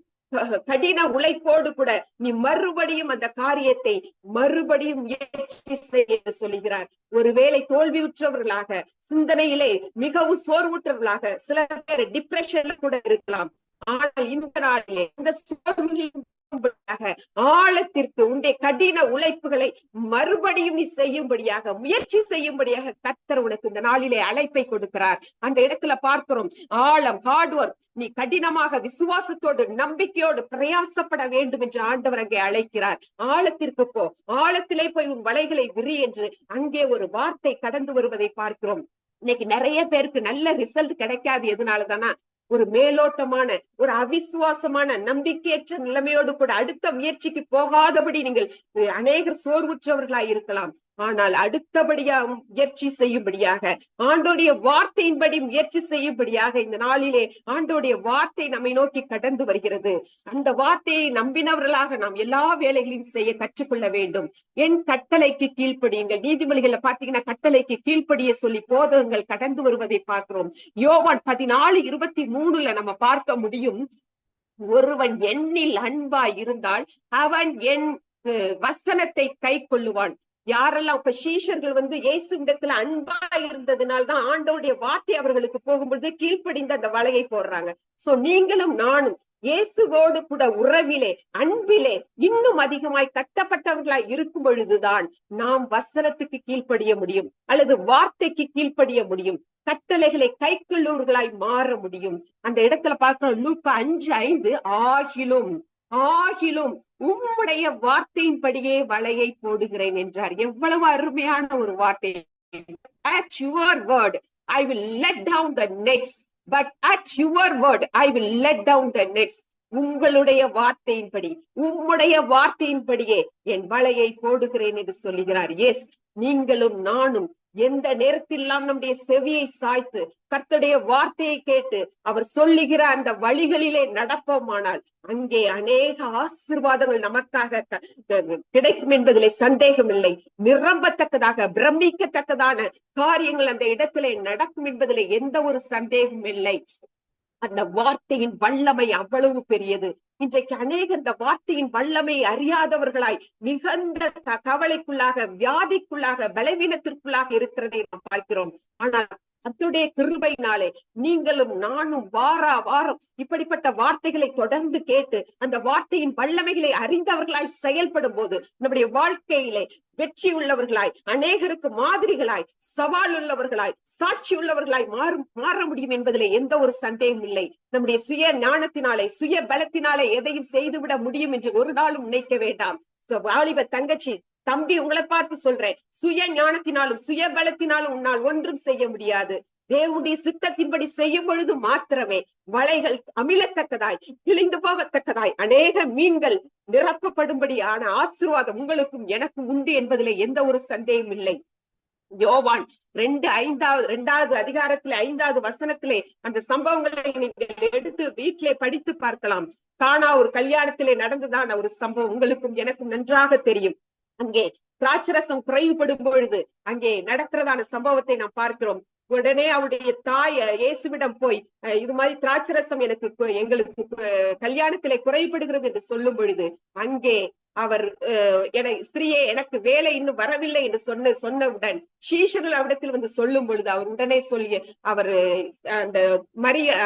கடின உழைப்போடு கூட நீ மறுபடியும் அந்த காரியத்தை மறுபடியும் முயற்சி செய்ய சொல்லுகிறார். ஒருவேளை தோல்வியுற்றவர்களாக, சிந்தனையிலே மிகவும் சோர்வுற்றவர்களாக, சில பேர் டிப்ரெஷன்ல கூட இருக்கலாம். ஆனால் இந்த நாளிலே இந்த சோர்வுகளின் ஆழத்திற்கு உன்னுடைய கடின உழைப்புகளை மறுபடியும் நீ செய்யும்படியாக, முயற்சி செய்யும்படியாக கர்த்தர் உனக்கு இந்த நாளிலே அழைப்பை கொடுக்கிறார். அந்த இடத்துல பார்க்கிறோம், ஆழம், ஹார்ட் ஒர்க், நீ கடினமாக விசுவாசத்தோடு நம்பிக்கையோடு பிரயாசப்பட வேண்டும் என்று ஆண்டவர் அங்கே அழைக்கிறார். ஆழத்திற்கு போ, ஆழத்திலே போய் உன் வலைகளை விரி என்று அங்கே ஒரு வார்த்தை கடந்து வருவதை பார்க்கிறோம். இன்னைக்கு நிறைய பேருக்கு நல்ல ரிசல்ட் கிடைக்காது. எதனாலதானா, ஒரு மேலோட்டமான, ஒரு அவிசுவாசமான, நம்பிக்கையற்ற நிலைமையோடு கூட அடுத்த முயற்சிக்கு போகாதபடி நீங்கள் அநேகர் சோர்வுற்றவர்களாய் இருக்கலாம். ஆனால் அடுத்தபடியா முயற்சி செய்யும்படியாக, ஆண்டோடைய வார்த்தையின்படி முயற்சி செய்யும்படியாக இந்த நாளிலே ஆண்டோடைய வார்த்தை நம்மை நோக்கி கடந்து வருகிறது. அந்த வார்த்தையை நம்பினவர்களாக நாம் எல்லா வேலைகளையும் செய்ய கற்றுக்கொள்ள வேண்டும். என் கட்டளைக்கு கீழ்ப்படியுங்கள். நீதிமொழிகள்ல பாத்தீங்கன்னா கட்டளைக்கு கீழ்ப்படிய சொல்லி போதகங்கள் கடந்து வருவதை பார்க்கிறோம். யோவான் 14:23 நம்ம பார்க்க முடியும். ஒருவன் என்னில் அன்பாய் இருந்தால் அவன் என் வசனத்தை கை கொள்ளுவான். யாரெல்லாம் இப்ப சீஷர்கள் இயேசுவிடத்துல அன்பா இருந்ததுனால்தான் ஆண்டவருடைய வார்த்தை அவர்களுக்கு போகும்பொழுது கீழ்ப்படிந்து அந்த வலையை போடுறாங்க. சோ நீங்களும் நானும் இயேசுவோடு கூட உறவிலே, அன்பிலே இன்னும் அதிகமாய் கட்டப்பட்டவர்களாய் இருக்கும் பொழுதுதான் நாம் வசனத்துக்கு கீழ்ப்படிய முடியும், அல்லது வார்த்தைக்கு கீழ்ப்படிய முடியும், கட்டளைகளை கைக்கொள்ளுவர்களாய் மாற முடியும். அந்த இடத்துல பார்க்கிறோம், லூக்கா 5:5, ஆகிலும் உம்முடைய வார்த்தையின்படியே வலையை போடுகிறேன் என்றார். எவ்வளவு அருமையான ஒரு வார்த்தை! At your word I will let down the nets, but at your word I will let down the nets. உங்களுடைய வார்த்தையின்படி, உம்முடைய வார்த்தையின்படியே என் வலையை போடுகிறேன் என்று சொல்லுகிறார். எஸ், நீங்களும் நானும் எந்த நேரத்திலாம் நம்முடைய செவியை சாய்த்து கர்த்தருடைய வார்த்தையை கேட்டு அவர் சொல்லுகிற அந்த வழிகளிலே நடப்போமானால் அங்கே அநேக ஆசீர்வாதங்கள் நமக்காக கிடைக்கும் என்பதிலே சந்தேகம் இல்லை. நிரம்பத்தக்கதாக, பிரமிக்கத்தக்கதான காரியங்கள் அந்த இடத்திலே நடக்கும் என்பதிலே எந்த ஒரு சந்தேகமும் இல்லை. அந்த வார்த்தையின் வல்லமை அவ்வளவு பெரியது. இன்றைக்கு அநேகர் இந்த வார்த்தையின் வல்லமை அறியாதவர்களாய் மிகுந்த கவலைக்குள்ளாக, வியாதிக்குள்ளாக, பலவீனத்திற்குள்ளாக இருக்கிறதை நாம் பார்க்கிறோம். ஆனால் கர்த்தருடைய கிருபையினாலே நீங்களும் நானும் வாரம் இப்படிப்பட்ட வார்த்தைகளை தொடர்ந்து கேட்டு அந்த வார்த்தையின் வல்லமைகளை அறிந்தவர்களாய் செயல்படும் போது நம்முடைய வாழ்க்கையிலே வெற்றி உள்ளவர்களாய், அநேகருக்கு மாதிரிகளாய், சவால் உள்ளவர்களாய், சாட்சி உள்ளவர்களாய் மாற முடியும் என்பதிலே எந்த ஒரு சந்தேகம் இல்லை. நம்முடைய சுய ஞானத்தினாலே, சுய பலத்தினாலே எதையும் செய்துவிட முடியும் என்று ஒரு நாளும் நினைக்க வேண்டாம். வாலிப தங்கச்சி, தம்பி, உங்களை பார்த்து சொல்றேன், சுய ஞானத்தினாலும் சுய பலத்தினாலும் உன்னால் ஒன்றும் செய்ய முடியாது. தேவனுடைய சித்தத்தின்படி செய்யும் பொழுது மாத்திரமே வலைகள் அமிழத்தக்கதாய், கிழிந்து போகத்தக்கதாய், அநேக மீன்கள் நிரப்பப்படும்படியான ஆசீர்வாதம் உங்களுக்கும் எனக்கும் உண்டு என்பதிலே எந்த ஒரு சந்தேகம் இல்லை. யோவான் 2:5 அதிகாரத்திலே 5வது வசனத்திலே அந்த சம்பவங்களை நீங்கள் எடுத்து வீட்டிலே படித்து பார்க்கலாம். கானா ஒரு கல்யாணத்திலே நடந்ததான ஒரு சம்பவம் உங்களுக்கும் எனக்கும் நன்றாக தெரியும். அங்கே திராட்சரசம் குறைவுபடும் பொழுது அங்கே நடக்கிறதான சம்பவத்தை நாம் பார்க்கிறோம். உடனே அவருடைய தாய் இயேசுவிடம் போய், இது மாதிரி திராட்சரசம் எங்களுக்கு கல்யாணத்திலே குறைபடுகிறது என்று சொல்லும் பொழுது அங்கே அவர் ஸ்திரீயே, எனக்கு வேலை இன்னும் வரவில்லை என்று சொன்னவுடன் சீஷர்கள் அவரிடத்தில் சொல்லும் பொழுது அவர் உடனே சொல்லி, அவர் அந்த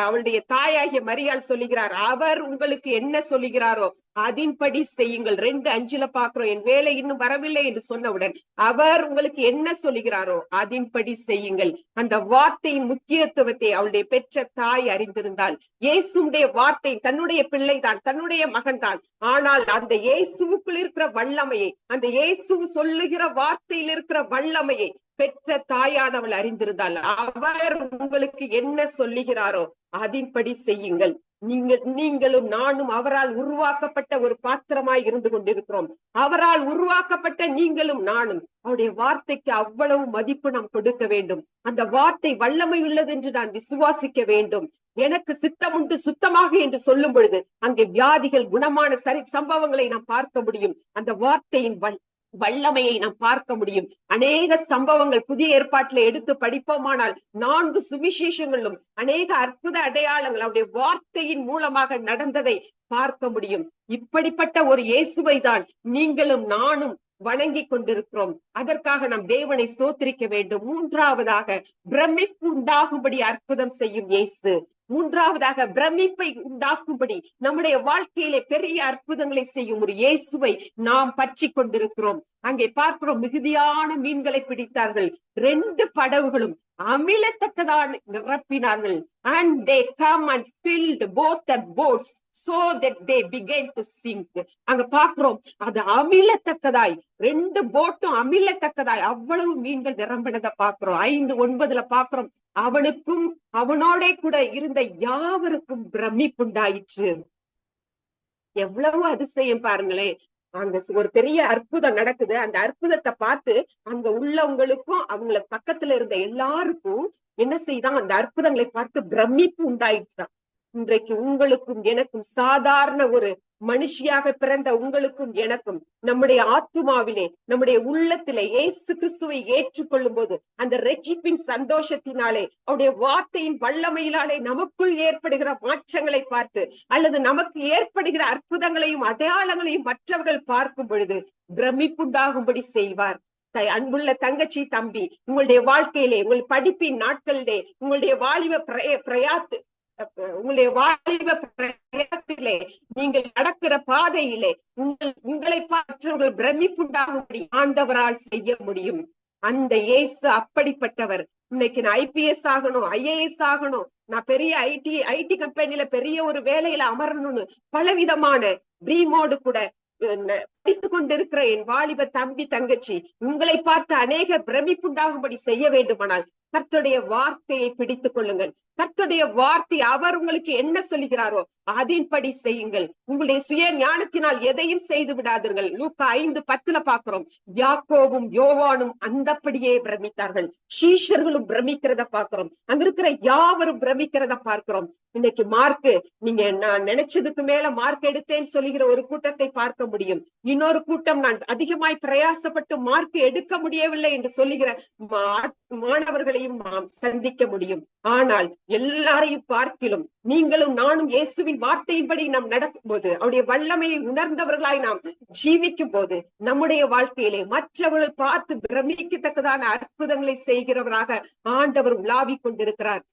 அவளுடைய தாயாகிய மரியாள் சொல்லுகிறார், அவர் உங்களுக்கு என்ன சொல்லுகிறாரோ அதன்படி செய்யுங்கள். 2:5 பாக்குறோம், என் வேலை இன்னும் வரவில்லை என்று சொன்னவுடன் அவர் உங்களுக்கு என்ன சொல்லுகிறாரோ அதன்படி செய்யுங்கள். அந்த வார்த்தையின் முக்கியத்துவத்தை அவளுடைய பெற்ற தாய் அறிந்திருந்தால், இயேசுடைய வார்த்தை தன்னுடைய பிள்ளைதான், தன்னுடைய மகன் தான். ஆனால் அந்த இயேசுவுக்குள் இருக்கிற வல்லமையை, அந்த இயேசு சொல்லுகிற வார்த்தையில் இருக்கிற வல்லமையை பெற்ற தாயானவள் அறிந்திருந்தால், அவர் உங்களுக்கு என்ன சொல்லுகிறாரோ அதன்படி செய்யுங்கள். நீங்களும் நானும் அவரால் உருவாக்கப்பட்ட ஒரு பாத்திரமாய் இருந்து கொண்டிருக்கிறோம். அவரால் உருவாக்கப்பட்ட நீங்களும் நானும் அவருடைய வார்த்தைக்கு அவ்வளவு மதிப்பு நாம் கொடுக்க வேண்டும். அந்த வார்த்தை வல்லமை உள்ளது என்று நான் விசுவாசிக்க வேண்டும். எனக்கு சித்தம் உண்டு, சுத்தமாக என்று சொல்லும் பொழுது அங்கே வியாதிகள் குணமான சம்பவங்களை நாம் பார்க்க முடியும். அந்த வார்த்தையின் வல்லமையை நாம் பார்க்க முடியும். அநேக சம்பவங்கள் புதிய ஏற்பாட்டில எடுத்து படிப்போமானால் 4 சுவிசேஷங்களும் அநேக அற்புத அடையாளங்கள் அவருடைய வார்த்தையின் மூலமாக நடந்ததை பார்க்க முடியும். இப்படிப்பட்ட ஒரு இயேசுவை தான் நீங்களும் நானும் வணங்கி கொண்டிருக்கிறோம். அதற்காக நாம் தேவனை ஸ்தோத்திரிக்க வேண்டும். 3வதாக பிரமிப்பு உண்டாகும்படி அற்புதம் செய்யும் இயேசு. 3வதாக பிரமிப்பை உண்டாக்கும்படி நம்முடைய வாழ்க்கையிலே பெரிய அற்புதங்களை செய்யும் ஒரு இயேசுவை நாம் பற்றி கொண்டிருக்கிறோம். அங்கே பார்க்கிறோம், மிகுதியான மீன்களை பிடித்தார்கள். 2 படகுகளும் அமிழத்தக்கதான் நிரப்பினார்கள். And they come and filled both the boats so that they began to sink. அங்க பார்க்கிறோம், அது அமிழத்தக்கதாய், 2 போட்டும் அமிழத்தக்கதாய் அவ்வளவு மீன்கள் நிரம்பினதை பார்க்கிறோம். 5:9 பார்க்கிறோம், அவனுக்கும் அவனோட கூட இருந்த யாவருக்கும் பிரமிப்புண்டாயிற்று. எவ்வளவு அதிசயம் பாருங்களேன்! அங்க ஒரு பெரிய அற்புதம் நடக்குது. அந்த அற்புதத்தை பார்த்து அங்க உள்ளவங்களுக்கும் அவங்கள பக்கத்துல இருந்த எல்லாருக்கும் என்ன செய்தான், அந்த அற்புதங்களை பார்த்து பிரமிப்பு உண்டாயிடுச்சான். இன்றைக்கு உங்களுக்கும் எனக்கும், சாதாரண ஒரு மனுஷியாக பிறந்த உங்களுக்கும் எனக்கும், நம்முடைய ஆத்துமாவிலே, நம்முடைய உள்ளத்திலே இயேசு கிறிஸ்துவை ஏற்றுக்கொள்ளும் போது அந்த ரட்சிப்பின் சந்தோஷத்தினாலே, அவருடைய வார்த்தையின் வல்லமையினாலே நமக்குள் ஏற்படுகிற மாற்றங்களை பார்த்து, அல்லது நமக்கு ஏற்படுகிற அற்புதங்களையும் அடையாளங்களையும் மற்றவர்கள் பார்க்கும் பொழுது பிரமிப்புண்டாகும்படி செய்வார். அன்புள்ள தங்கச்சி, தம்பி, உங்களுடைய வாழ்க்கையிலே, உங்கள் படிப்பின் நாட்களிலே, உங்களுடைய வாலிப உங்களுடைய வாலிப பிரயாணத்திலே, நீங்கள் நடக்கிற பாதையிலே உங்களை மற்றவர்கள் பிரமிப்புண்டாகும்படி ஆண்டவரால் செய்ய முடியும். அந்த இயேசு அப்படிப்பட்டவர். இன்னைக்கு நான் IPS ஆகணும், IAS ஆகணும், நான் பெரிய ஐடி கம்பெனில பெரிய ஒரு வேலையில அமரணும்னு பலவிதமான ட்ரீமோடு கூட படித்துக் கொண்டிருக்கிற என் வாலிப தம்பி, தங்கச்சி, உங்களை பார்த்து அநேக பிரமிப்புண்டாகும்படி செய்ய வேண்டுமானால் கர்த்தருடைய வார்த்தையை பிடித்துக் கொள்ளுங்கள். கர்த்தருடைய வார்த்தை அவர் உங்களுக்கு என்ன சொல்லுகிறாரோ அதன்படி செய்யுங்கள். உங்களுடைய சுய ஞானத்தினால் எதையும் செய்து விடாதீர்கள். லூக்கா 5:10 பார்க்கிறோம். யாக்கோபும் யோவானும் அந்தப்படியே பிரமித்தார்கள். சீஷர்களும் பிரமிக்கிறத பார்க்கிறோம். அங்க இருக்கிற யாவரும் பிரமிக்கிறத பார்க்கிறோம். இன்னைக்கு மார்க், நீங்க நான் நினைச்சதுக்கு மேல மார்க் எடுத்தேன்னு சொல்லுகிற ஒரு கூட்டத்தை பார்க்க முடியும். இன்னொரு கூட்டம், நான் அதிகமாய் பிரயாசப்பட்டு மார்க் எடுக்க முடியவில்லை என்று சொல்லுகிற மாணவர்களையும் நாம் சந்திக்க முடியும். ஆனால் எல்லாரையும் பார்க்கிலும் நீங்களும் நானும் இயேசுவின் வார்த்தையின்படி நாம் நடக்கும் போது, அவருடைய வல்லமையை உணர்ந்தவர்களாய் நாம் ஜீவிக்கும் போது, நம்முடைய வாழ்க்கையிலே மற்றவர்கள் பார்த்து பிரமிக்கத்தக்கதான அற்புதங்களை செய்கிறவராக ஆண்டவர் உலாவிக் கொண்டிருக்கிறார்.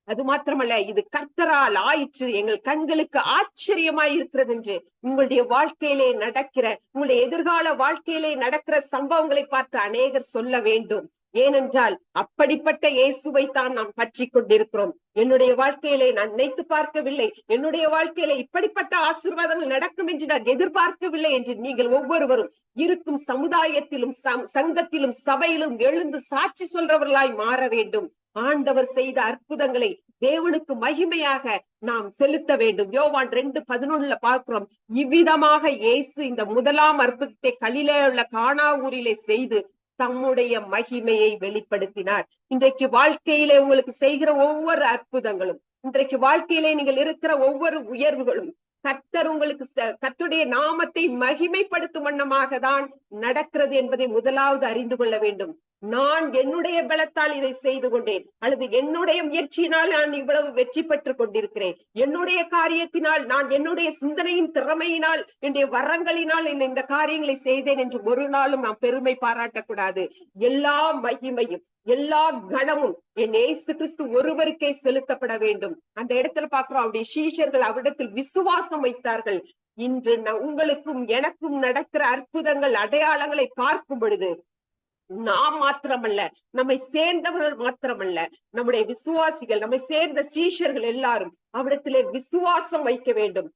அது மாத்திரமல்ல, இது கர்த்தரால் ஆயிற்று, எங்கள் கண்களுக்கு ஆச்சரியமாய் இருக்கிறது என்று உங்களுடைய வாழ்க்கையிலே நடக்கிற, உங்களுடைய எதிர்கால வாழ்க்கையிலே நடக்கிற சம்பவங்களை பார்த்து அநேகர் சொல்ல வேண்டும். ஏனென்றால் அப்படிப்பட்ட இயேசுவை தான் நாம் பற்றி கொண்டிருக்கிறோம். என்னுடைய வாழ்க்கையிலே நான் நினைத்து பார்க்கவில்லை, என்னுடைய வாழ்க்கையில இப்படிப்பட்ட ஆசீர்வாதங்கள் நடக்கும் என்று நான் எதிர்பார்க்கவில்லை என்று நீங்கள் ஒவ்வொருவரும் இருக்கும் சமுதாயத்திலும் சங்கத்திலும் சபையிலும் எழுந்து சாட்சி சொல்றவர்களாய் மாற வேண்டும். ஆண்டவர் செய்த அற்புதங்களை தேவனுக்கு மகிமையாக நாம் செலுத்த வேண்டும். யோவான் 2:11 பார்க்கிறோம். இவ்விதமாக இயேசு இந்த முதலாம் அற்புதத்தை கலிலே உள்ள கானா ஊரிலே செய்து தம்முடைய மகிமையை வெளிப்படுத்தினார். இன்றைக்கு வாழ்க்கையிலே உங்களுக்கு செய்கிற ஒவ்வொரு அற்புதங்களும், இன்றைக்கு வாழ்க்கையிலே நீங்கள் இருக்கிற ஒவ்வொரு உயர்வுகளும் கர்த்தர் உங்களுக்கு கர்த்தருடைய நாமத்தை மகிமைப்படுத்தும் வண்ணமாக தான் நடக்கிறது என்பதை முதலாவது அறிந்து கொள்ள வேண்டும். நான் என்னுடைய பலத்தால் இதை செய்து கொண்டேன், அல்லது என்னுடைய முயற்சியினால் நான் இவ்வளவு வெற்றி பெற்றுக் கொண்டிருக்கிறேன், என்னுடைய காரியத்தினால், நான் என்னுடைய சிந்தனையின் திறமையினால், என்னுடைய வரங்களினால் இந்த காரியங்களை செய்தேன் என்று ஒரு நாளும் நாம் பெருமை பாராட்டக்கூடாது. எல்லா மகிமையும் எல்லா கணமும் என் இயேசு கிறிஸ்து ஒருவருக்கே செலுத்தப்பட வேண்டும். அந்த இடத்துல பார்க்கிறோம், அவருடைய சீஷர்கள் அவரிடத்தில் விசுவாசம் வைத்தார்கள். இன்று உங்களுக்கும் எனக்கும் நடக்கிற அற்புதங்கள் அடையாளங்களை பார்க்கும் பொழுது நாம் மாத்திரமல்ல, நம்மை சேர்ந்தவர்கள் மாத்திரமல்ல, நம்முடைய விசுவாசிகள், நம்மை சேர்ந்த சீஷர்கள் எல்லாரும் அவரிடத்திலே விசுவாசம் வைக்க வேண்டும்.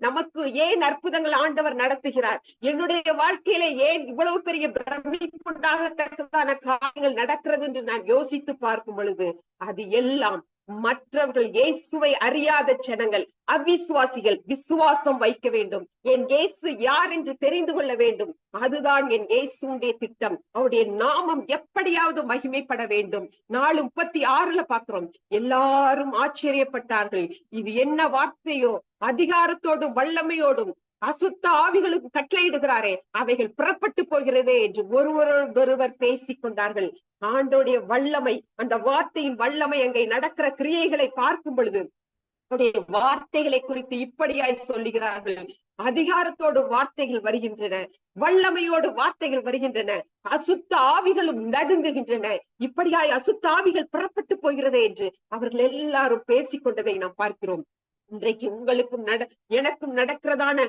நமக்கு ஏன் அற்புதங்கள் ஆண்டவர் நடத்துகிறார், என்னுடைய வாழ்க்கையில ஏன் இவ்வளவு பெரிய பிரமிப்புண்டாகத்தக்கதான காரியங்கள் நடக்கிறது என்று நான் யோசித்து பார்க்கும் பொழுது அது எல்லாம் மற்றவர்கள், இயேசுவை அறியாத ஜனங்கள், அவிசுவாசிகள் விசுவாசம் வைக்க வேண்டும். என் இயேசு யார் என்று தெரிந்து கொள்ள வேண்டும். அதுதான் என் இயேசுடைய திட்டம். அவருடைய நாமம் எப்படியாவது மகிமைப்பட வேண்டும். 4:36 பார்க்கிறோம். எல்லாரும் ஆச்சரியப்பட்டார்கள். இது என்ன வார்த்தையோ, அதிகாரத்தோடும் வல்லமையோடும் அசுத்த ஆவிகளுக்கு கட்டளையிடுகிறாரே, அவைகள் புறப்பட்டு போகிறதே என்று ஒருவர் பேசிக் கொண்டார்கள். ஆண்டோடைய வல்லமை, அந்த வார்த்தையின் வல்லமை, அங்கே நடக்கிற கிரியைகளை பார்க்கும் பொழுது வார்த்தைகளை குறித்து இப்படியாய் சொல்லுகிறார்கள். அதிகாரத்தோடு வார்த்தைகள் வருகின்றன, வல்லமையோடு வார்த்தைகள் வருகின்றன, அசுத்த ஆவிகளும் நடுங்குகின்றன. இப்படியாய் அசுத்த ஆவிகள் புறப்பட்டு போகிறது என்று அவர்கள் எல்லாரும் பேசிக்கொண்டதை நாம் பார்க்கிறோம். இன்றைக்கு உங்களுக்கும் எனக்கும் நடக்கிறதான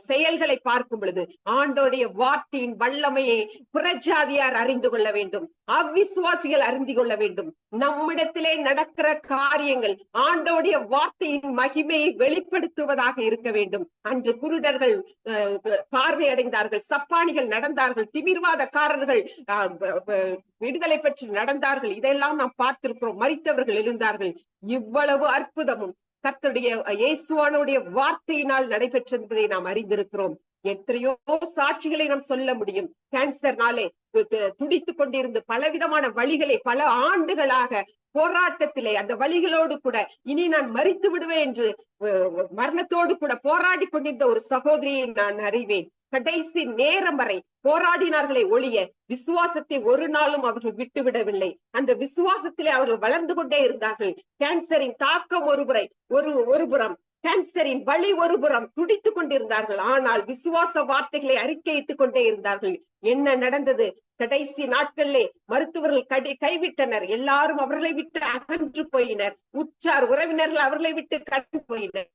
செயல்களை பார்க்கும் பொழுது ஆண்டோடைய வார்த்தையின் வல்லமையை புறஜாதியார் அறிந்து கொள்ள வேண்டும், அவ்விசுவாசிகள் அறிந்து கொள்ள வேண்டும். நம்மிடத்திலே நடக்கிற காரியங்கள் ஆண்டோடைய வார்த்தையின் மகிமையை வெளிப்படுத்துவதாக இருக்க வேண்டும். அன்று குருடர்கள் பார்வை அடைந்தார்கள், சப்பானிகள் நடந்தார்கள், திமிர்வாதக்காரர்கள் விடுதலை பெற்று நடந்தார்கள். இதெல்லாம் நாம் பார்த்திருக்கிறோம். மரித்தவர்கள் எழுந்தார்கள். இவ்வளவு அற்புதமும் கர்த்தருடைய இயேசுவானுடைய வார்த்தையினால் நடைபெற்றது என்பதை நாம் அறிந்திருக்கிறோம். எத்தனையோ சாட்சிகளை நாம் சொல்ல முடியும். கேன்சர்னாலே துடித்துக் கொண்டிருந்து பலவிதமான வழிகளை பல ஆண்டுகளாக போராட்டத்திலே அந்த வழிகளோடு கூட இனி நான் மரித்து விடுவேன் என்று மரணத்தோடு கூட போராடி கொண்டிருந்த ஒரு சகோதரியை நான் அறிவேன். கடைசி நேரம் வரை போராடினார்களே ஒழிய விசுவாசத்தை ஒரு நாளும் அவர்கள் விட்டுவிடவில்லை. அந்த விசுவாசத்திலே அவர்கள் வளர்ந்து கொண்டே இருந்தார்கள். கேன்சரின் தாக்கம் ஒருபுறம், கேன்சரின் வழி ஒருபுறம் துடித்துக் கொண்டிருந்தார்கள். ஆனால் விசுவாச வார்த்தைகளை அறிக்கையிட்டுக் கொண்டே இருந்தார்கள். என்ன நடந்தது? கடைசி நாட்களிலே மருத்துவர்கள் கைவிட்டனர். எல்லாரும் அவர்களை விட்டு அகன்று போயினர். உற்றார் உறவினர்கள் அவர்களை விட்டு கடந்து போயினர்.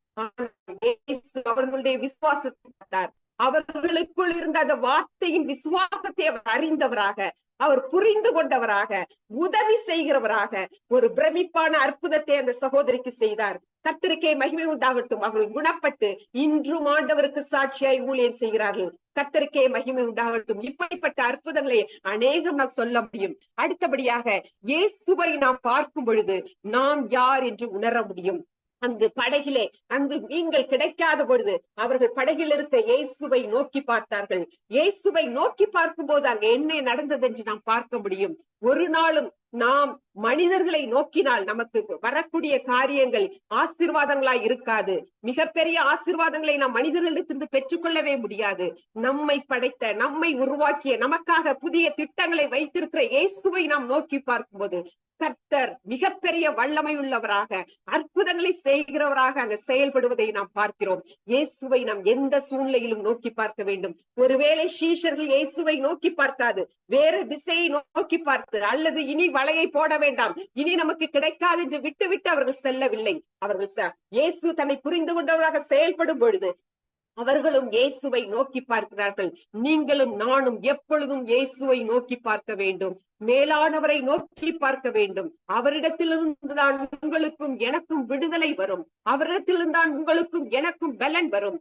அவர்களுடைய விசுவாசத்தை பார்த்தார். அவர்களுக்குள் இருந்த அந்த வார்த்தையின் விசுவாசத்தை அவர் அறிந்தவராக, அவர் புரிந்து கொண்டவராக, உதவி செய்கிறவராக ஒரு பிரமிப்பான அற்புதத்தை அந்த சகோதரிக்கு செய்தார். கர்த்தருக்கே மகிமை உண்டாகட்டும். அவர்கள் குணப்பட்டு இன்றும் ஆண்டவருக்கு சாட்சியாய் ஊழியம் செய்கிறார்கள். கர்த்தருக்கே மகிமை உண்டாகட்டும். இப்படிப்பட்ட அற்புதங்களை அநேகம் நாம் சொல்ல முடியும். அடுத்தபடியாக இயேசுவை நாம் பார்க்கும் பொழுது நாம் யார் என்று உணர முடியும். அங்கு படகிலே அங்கு மீன்கள் கிடைக்காத பொழுது அவர்கள் படகில் இருக்க இயேசுவை நோக்கி பார்த்தார்கள். இயேசுவை நோக்கி பார்க்கும் போது அங்க என்ன நடந்தது என்று நாம் பார்க்க முடியும். ஒரு நாளும் நாம் மனிதர்களை நோக்கினால் நமக்கு வரக்கூடிய காரியங்கள் ஆசீர்வாதங்களாய் இருக்காது. மிகப்பெரிய ஆசீர்வாதங்களை நாம் மனிதர்களிடத்திலிருந்து பெற்றுக்கொள்ளவே முடியாது. நம்மை படைத்த, நம்மை உருவாக்கிய, நமக்காக புதிய திட்டங்களை வைத்திருக்கிற இயேசுவை நாம் நோக்கி பார்க்கும்போது கர்த்தர் மிகப்பெரிய வல்லமை உள்ளவராக, அற்புதங்களை செய்கிறவராக அங்க செயல்படுவதை நாம் பார்க்கிறோம். இயேசுவை நாம் எந்த சூழ்நிலையிலும் நோக்கி பார்க்க வேண்டும். ஒருவேளை சீஷர்கள் இயேசுவை நோக்கி பார்க்காது வேறு திசையை நோக்கி பார்த்து, அல்லது இனி வலையை போட வேண்டாம், இனி நமக்கு கிடைக்காது என்று விட்டு அவர்கள் செல்லவில்லை. அவர்கள் இயேசு தன்னை புரிந்து கொண்டவராக செயல்படும் பொழுது அவர்களும் இயேசுவை நோக்கி பார்க்கிறார்கள். நீங்களும் நானும் எப்பொழுதும் இயேசுவை நோக்கி பார்க்க வேண்டும். மேலானவரை நோக்கி பார்க்க வேண்டும். அவரிடத்திலிருந்துதான் உங்களுக்கும் எனக்கும் விடுதலை வரும். அவரிடத்திலிருந்தான் உங்களுக்கும் எனக்கும் பலன் வரும்.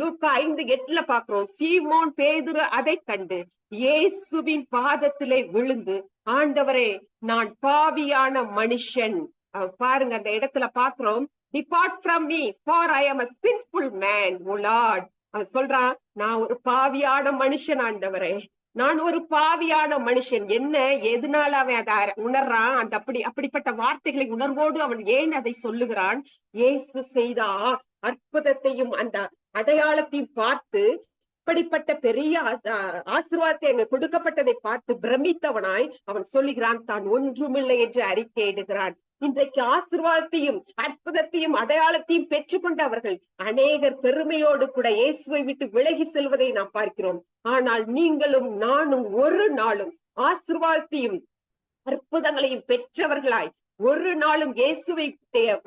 லூக்கா 5:8 பார்க்கிறோம். சீமோன் பேதுரு அதை கண்டு இயேசுவின் பாதத்திலே விழுந்து, ஆண்டவரே, நான் பாவியான மனுஷன். பாருங்க, அந்த இடத்துல பார்க்கிறோம், depart from me for I am a sinful man, O Lord. அவன் சொல்றான், நான் ஒரு பாவியான மனுஷன் ஆண்டவரே, நான் ஒரு பாவியான மனுஷன். என்ன, எதனால அவன் அதை உணர்றான்? அந்த அப்படிப்பட்ட வார்த்தைகளை உணர்வோடு அவன் ஏன் அதை சொல்லுகிறான்? இயேசு செய்த அற்புதத்தையும் அந்த அடையாளத்தையும் பார்த்து, இப்படிப்பட்ட பெரிய ஆசீர்வாதத்தை அங்க கொடுக்கப்பட்டதை பார்த்து பிரமித்தவனாய் அவன் சொல்லுகிறான், தான் ஒன்றுமில்லை என்று அறிக்கையிடுகிறான். இன்றைக்கு ஆசீர்வாதத்தையும் அற்புதத்தையும் அடையாளத்தையும் பெற்றுக்கொண்டவர்கள் அநேகர் பெருமையோடு கூட இயேசுவை விட்டு விலகி செல்வதை நாம் பார்க்கிறோம். ஆனால் நீங்களும் நானும் ஒரு நாளும் ஆசீர்வாதத்தையும் அற்புதங்களையும் பெற்றவர்களாய் ஒரு நாளும் இயேசுவை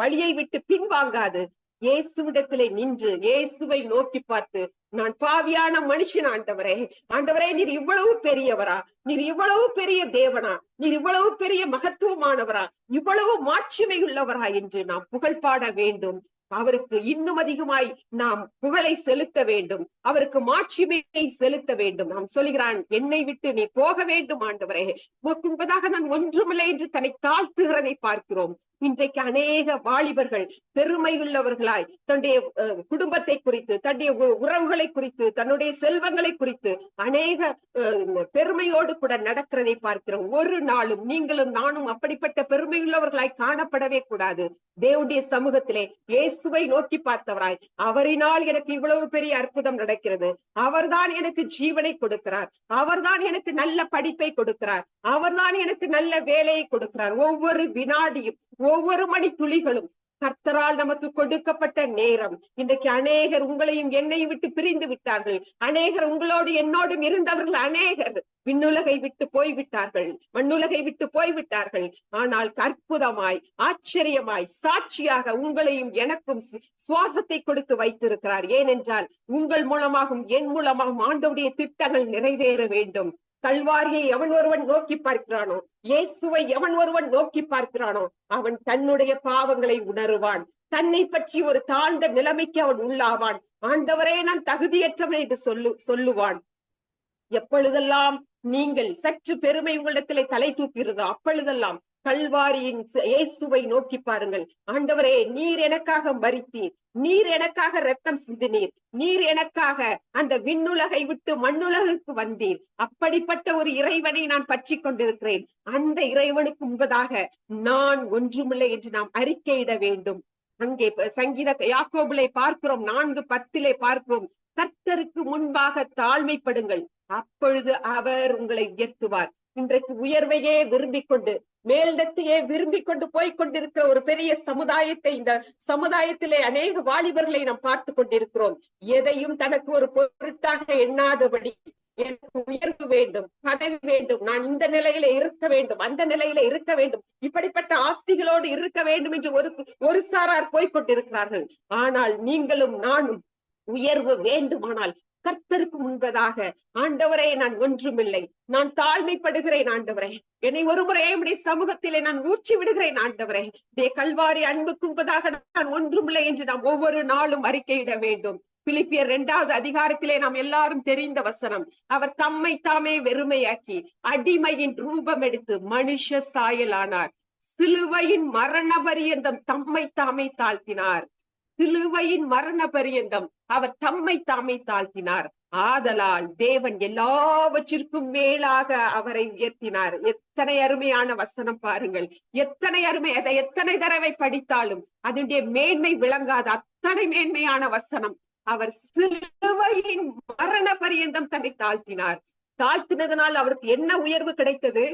வழியை விட்டு பின்வாங்காது இயேசுவிடத்திலே நின்று இயேசுவை நோக்கி பார்த்து, நான் பாவியான மனுஷன் ஆண்டவரே, ஆண்டவரே, நீர் இவ்வளவு பெரியவரா, நீர் இவ்வளவு பெரிய தேவனா, நீர் இவ்வளவு பெரிய மகத்துவமானவரா, இவ்வளவு மாட்சிமை உள்ளவரா என்று நாம் புகழ் பாட வேண்டும். அவருக்கு இன்னும் அதிகமாய் நாம் புகழை செலுத்த வேண்டும். அவருக்கு மாட்சிமையை செலுத்த வேண்டும். நாம் சொல்கிறான், என்னை விட்டு நீ போக வேண்டும் ஆண்டவரே, முன்பதாக நான் ஒன்றுமில்லை என்று தன்னை தாழ்த்துகிறதை பார்க்கிறோம். இன்றைக்கு அநேக வாலிபர்கள் பெருமை உள்ளவர்களாய் தன்னுடைய குடும்பத்தை குறித்து, தன்னுடைய உறவுகளை குறித்து, தன்னுடைய செல்வங்களை குறித்து அநேக பெருமையோடு கூட நடக்கிறதை பார்க்கிறோம். ஒரு நாளும் நீங்களும் நானும் அப்படிப்பட்ட பெருமை உள்ளவர்களாய் காணப்படவே கூடாது. தேவனுடைய சமூகத்திலே இயேசுவை நோக்கி பார்த்தவராய், அவரினால் எனக்கு இவ்வளவு பெரிய அற்புதம் நடக்கிறது, அவர்தான் எனக்கு ஜீவனை கொடுக்கிறார், அவர்தான் எனக்கு நல்ல படிப்பை கொடுக்கிறார், அவர்தான் எனக்கு நல்ல வேலையை கொடுக்கிறார். ஒவ்வொரு வினாடியும் ஒவ்வொரு மணி துளிகளும் கர்த்தரால் நமக்கு கொடுக்கப்பட்ட நேரம். இன்றைக்கு அநேகர் உங்களையும் என்னையும் விட்டு பிரிந்து விட்டார்கள். அநேகர் உங்களோடு என்னோடும் இருந்தவர்கள் அநேகர் விண்ணுலகை விட்டு போய்விட்டார்கள், மண்ணுலகை விட்டு போய்விட்டார்கள். ஆனால் அற்புதமாய் ஆச்சரியமாய் சாட்சியாக உங்களையும் எனக்கும் சுவாசத்தை கொடுத்து வைத்திருக்கிறார். ஏனென்றால் உங்கள் மூலமாகவும் என் மூலமாகவும் ஆண்டவருடைய திட்டங்கள் நிறைவேற வேண்டும். கல்வாரியை எவன் ஒருவன் நோக்கி பார்க்கிறானோ, இயேசுவை எவன் ஒருவன் நோக்கி பார்க்கிறானோ, அவன் தன்னுடைய பாவங்களை உணருவான். தன்னை பற்றி ஒரு தாழ்ந்த நிலைமைக்கு அவன் உள்ளாவான். ஆண்டவரே, நான் தகுதியற்றவன் என்று சொல்லுவான். எப்பொழுதெல்லாம் நீங்கள் சற்று பெருமை உங்களிடத்திலே தலை தூக்குகிறதோ அப்பொழுதெல்லாம் கல்வாரியின் இயேசுவை நோக்கி பாருங்கள். ஆண்டவரே, நீர் எனக்காக மரித்தீர், நீர் எனக்காக இரத்தம் சிந்தினீர், நீர் எனக்காக அந்த விண்ணுலகை விட்டு மண்ணுலகுக்கு வந்தீர். அப்படிப்பட்ட ஒரு இறைவனை நான் பற்றி கொண்டிருக்கிறேன். அந்த இறைவனுக்கு முன்பதாக நான் ஒன்றுமில்லை என்று நாம் அறிக்கையிட வேண்டும். அங்கே சங்கீத யாக்கோபிலே பார்க்கிறோம், 4:10 பார்க்கிறோம், கர்த்தருக்கு முன்பாக தாழ்மைப்படுங்கள், அப்பொழுது அவர் உங்களை உயர்த்துவார். இன்றைக்கு உயர்வையே விரும்பிக் கொண்டு, மேலிடத்தையே விரும்பிக் கொண்டு போய்கொண்டிருக்கிற ஒரு பெரிய சமுதாயத்தை, இந்த சமுதாயத்திலே அநேக வாலிபர்களை நாம் பார்த்து கொண்டிருக்கிறோம். எதையும் தனக்கு ஒரு பொருட்டாக எண்ணாதபடி, எனக்கு உயர்வு வேண்டும், பதவி வேண்டும், நான் இந்த நிலையில இருக்க வேண்டும், அந்த நிலையில இருக்க வேண்டும், இப்படிப்பட்ட ஆஸ்திகளோடு இருக்க வேண்டும் என்று ஒரு சாரார் போய்கொண்டிருக்கிறார்கள். ஆனால் நீங்களும் நானும் உயர்வு வேண்டுமானால் கர்த்தருக்கு முன்பதாக, ஆண்டவரே நான் ஒன்றுமில்லை, நான் தாழ்மைப்படுகிறேன் ஆண்டவரே, என்னை ஒருமுறை என்னுடைய சமூகத்திலே நான் ஊற்றி விடுகிறேன் ஆண்டவரே, கல்வாரி அன்புக்கு முன்பதாக நான் ஒன்றுமில்லை என்று நாம் ஒவ்வொரு நாளும் அறிக்கையிட வேண்டும். பிலிப்பியர் 2வது அதிகாரத்திலே நாம் எல்லாரும் தெரிந்த வசனம், அவர் தம்மை தாமே வெறுமையாக்கி அடிமையின் ரூபம் எடுத்து மனுஷ சாயலானார், சிலுவையின் மரண பரியந்தம் தம்மை தாமே தாழ்த்தினார். சிலுவையின் மரண பரியந்தம் அவர் தம்மை தாமே தாழ்த்தினார். ஆதலால் தேவன் எல்லாவற்றிற்கும் மேலாக அவரை உயர்த்தினார். எத்தனை அருமையான வசனம் பாருங்கள், எத்தனை அருமை! அதை எத்தனை தடவை படித்தாலும் அதனுடைய மேன்மை விளங்காத அத்தனை மேன்மையான வசனம். அவர் சிலுவையின் மரண பரியந்தம் தன்னை தாழ்த்தினார். தாழ்த்தினதனால் அவருக்கு என்ன உயர்வு கிடைத்தது?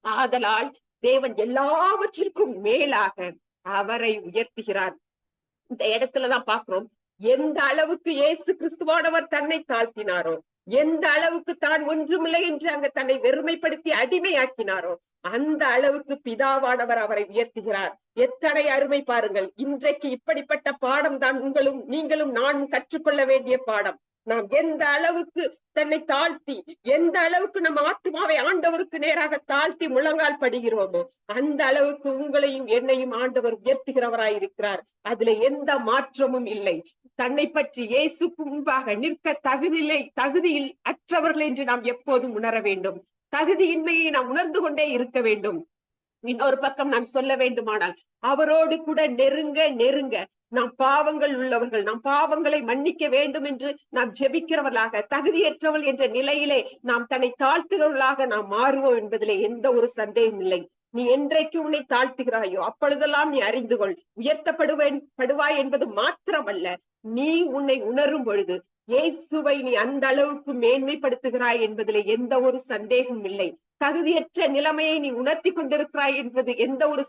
ஆதலால் தேவன் எல்லாவற்றிற்கும் மேலாக அவரை உயர்த்துகிறார். இந்த இடத்துலதான் பாக்குறோம், எந்த அளவுக்கு இயேசு கிறிஸ்துவானவர் தன்னை தாழ்த்தினாரோ, எந்த அளவுக்கு தான் ஒன்றுமில்லை என்று அங்க தன்னை வெறுமைப்படுத்தி அடிமையாக்கினாரோ, அந்த அளவுக்கு பிதாவானவர் அவரை உயர்த்துகிறார். எத்தனை அருமை பாருங்கள்! இன்றைக்கு இப்படிப்பட்ட பாடம் தான் நீங்களும் நானும் கற்றுக்கொள்ள வேண்டிய பாடம். நாம் எந்த அளவுக்கு தன்னை தாழ்த்தி, எந்த அளவுக்கு நம்ம ஆத்மாவை ஆண்டவருக்கு நேராக தாழ்த்தி முழங்கால் படுகிறோமோ, அந்த அளவுக்கு உங்களையும் என்னையும் ஆண்டவர் உயர்த்துகிறவராயிருக்கிறார். அதுல எந்த மாற்றமும் இல்லை. தன்னை பற்றி இயேசுக்கு முன்பாக நிற்க தகுதியில் அற்றவர்கள் என்று நாம் எப்போதும் உணர வேண்டும். தகுதியின்மையை நாம் உணர்ந்து கொண்டே இருக்க வேண்டும். இன்னொரு பக்கம் நான் சொல்ல வேண்டுமானால், அவரோடு கூட நெருங்க நாம் பாவங்கள் உள்ளவர்கள், நாம் பாவங்களை மன்னிக்க வேண்டும் என்று நாம் ஜெபிக்கிறவர்களாக, தகுதியற்றவர்கள் என்ற நிலையிலே நாம் தன்னை தாழ்த்துகிறவர்களாக நாம் மாறுவோம் என்பதிலே எந்த ஒரு சந்தேகம் இல்லை. நீ என்றைக்கு உன்னை தாழ்த்துகிறாயோ அப்பொழுதெல்லாம் நீ அறிந்து கொள், உயர்த்தப்படுவாய் என்பது மாத்திரமல்ல, நீ உன்னை உணரும் பொழுது இயேசுவை நீ அந்த அளவுக்கு மேன்மைப்படுத்துகிறாய் என்பதிலே எந்த ஒரு சந்தேகமும் இல்லை. தகுதியற்ற நிலைமையை நீ உணர்த்தி கொண்டிருக்கிறாய் என்பது எந்த ஒரு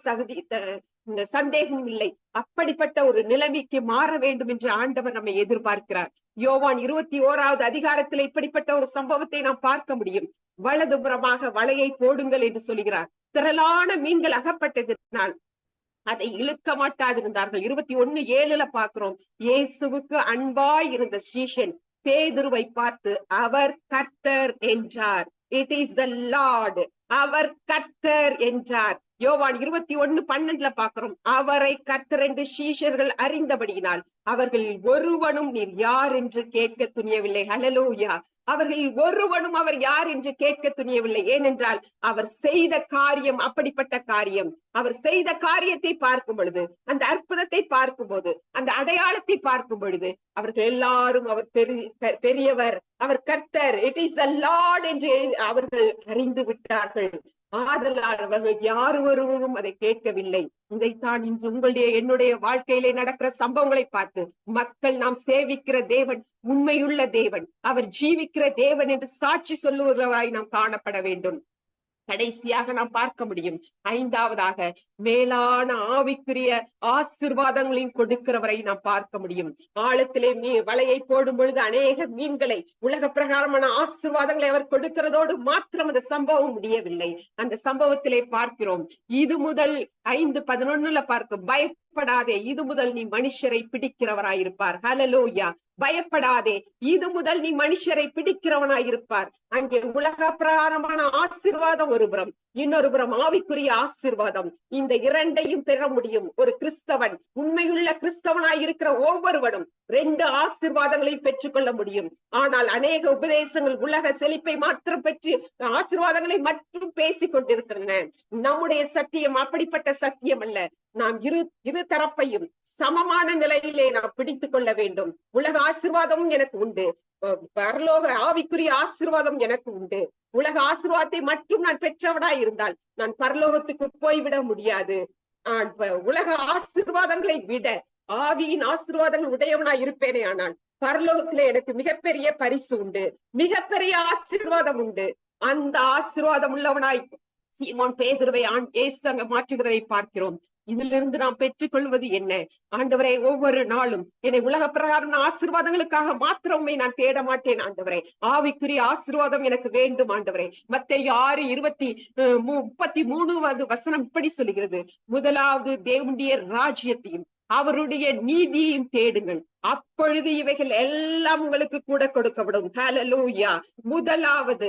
சந்தேகமும் இல்லை. அப்படிப்பட்ட ஒரு நிலைமைக்கு மாற வேண்டும் என்று ஆண்டவர் நம்மை எதிர்பார்க்கிறார். யோவான் 21வது அதிகாரத்தில் இப்படிப்பட்ட ஒரு சம்பவத்தை நாம் பார்க்க முடியும். வலதுபுறமாக வலையை போடுங்கள் என்று சொல்கிறார். திரளான மீன்கள் அகப்பட்டதினால் அதை இழுக்க மாட்டாதிருந்தார்கள். 21:7 பார்க்கிறோம், இயேசுவுக்கு அன்பாய் இருந்த சீஷன் பேதுருவை பார்த்து அவர் கர்த்தர் என்றார். It is the Lord. அவர் கர்த்தர் என்றார். யோவான் 21:12 பார்க்கிறோம், அவரை கர்த்தர் என்று சீஷர்கள் அறிந்தபடியினால் அவர்களில் ஒருவனும் நீர் யார் என்று கேட்க துணியவில்லை. ஹல்லேலூயா! அவர்களில் ஒருவனும் அவர் யார் என்று கேட்க துணியவில்லை. ஏனென்றால் அவர் செய்த காரியம் அப்படிப்பட்ட காரியம். அவர் செய்த காரியத்தை பார்க்கும் பொழுது, அந்த அற்புதத்தை பார்க்கும் போது, அந்த அடையாளத்தை பார்க்கும் பொழுது அவர்கள் எல்லாரும் அவர் பெரியவர், அவர் கர்த்தர், இட் இஸ் த லார்ட் என்று அவர்கள் அறிந்து விட்டார்கள். ஆதலால் அவர்கள் யார் ஒருவரும் அதை கேட்கவில்லை. இதைத்தான் இன்று உங்களுடைய என்னுடைய வாழ்க்கையிலே நடக்கிற சம்பவங்களை பார்த்து மக்கள் நாம் சேவிக்கிற தேவன் உண்மையுள்ள தேவன், அவர் ஜீவிக்கிற தேவன் என்று சாட்சி சொல்லுவவராய் நாம் காணப்பட வேண்டும். கடைசியாக நாம் பார்க்க முடியும், 5வதாக மேலான ஆவிக்குரிய ஆசீர்வாதங்களையும் கொடுக்கிறவரை நாம் பார்க்க முடியும். ஆழத்திலே வலையை போடும் பொழுது அநேக மீன்களை, உலக பிரகாரமான ஆசீர்வாதங்களை அவர் கொடுக்கிறதோடு மாத்திரம் அந்த சம்பவம் முடியவில்லை. அந்த சம்பவத்திலே பார்க்கிறோம், இது முதல் 5:11 பார்க்கும், பயப்படாதே, இது முதல் நீ மனுஷரை பிடிக்கிறவராயிருப்பார். ஹல்லேலூயா. பயப்படாதே, இது முதல் நீ மனுஷரை பிடிக்கிறவனாயிருப்பார். அங்கே உலக பிரகாரமான ஆசீர்வாதம் ஒரு புறம், இன்னொரு புறம் ஆவிக்குரிய ஆசீர்வாதம். இந்த இரண்டையும் பெற முடியும் ஒரு கிறிஸ்தவன். உண்மையுள்ள கிறிஸ்தவனாய் இருக்கிற ஒவ்வொருவனும் ரெண்டு ஆசீர்வாதங்களையும் பெற்றுக்கொள்ள முடியும். ஆனால் அநேக உபதேசங்கள் உலக செழிப்பை மாத்திரம் பெற்று ஆசீர்வாதங்களை மட்டும் பேசிக் கொண்டிருக்கின்றன. நம்முடைய சத்தியம் அப்படிப்பட்ட சத்தியம் அல்ல. நாம் இரு தரப்பையும் சமமான நிலையிலே நாம் பிடித்துக் கொள்ள வேண்டும். உலக ஆசீர்வாதமும் எனக்கு உண்டு, பரலோக ஆவிக்குரிய ஆசீர்வாதம் எனக்கு உண்டு. உலக ஆசீர்வாதத்தை மட்டும் நான் பெற்றவனாய் இருந்தால் நான் பரலோகத்துக்கு போய்விட முடியாது. உலக ஆசீர்வாதங்களை விட ஆவியின் ஆசீர்வாதங்கள் உடையவனாய் இருப்பேனே ஆனால் பரலோகத்திலே எனக்கு மிகப்பெரிய பரிசு உண்டு, மிகப்பெரிய ஆசீர்வாதம் உண்டு. அந்த ஆசீர்வாதம் உள்ளவனாய் சீமோன் பேதுருவை இயேசு அங்க மாற்றுகிறதை பார்க்கிறோம். இதிலிருந்து நாம் பெற்றுக்கொள்வது என்ன? ஆண்டவரே, ஒவ்வொரு நாளும் என்னை உலக பிரகாரம் ஆசீர்வாதங்களுக்காக மாத்திரமே நான் தேட மாட்டேன் ஆண்டவரே. ஆவிக்குரிய ஆசீர்வாதம் எனக்கு வேண்டும் ஆண்டவரே. மத்தேயு 6:33 வசனம் இப்படி சொல்லுகிறது, முதலாவது தேவனுடைய ராஜ்யத்தையும் அவருடைய நீதியையும் தேடுங்கள், அப்பொழுது இவைகள் எல்லாம் உங்களுக்கு கூட கொடுக்கப்படும். ஹல்லேலூயா. முதலாவது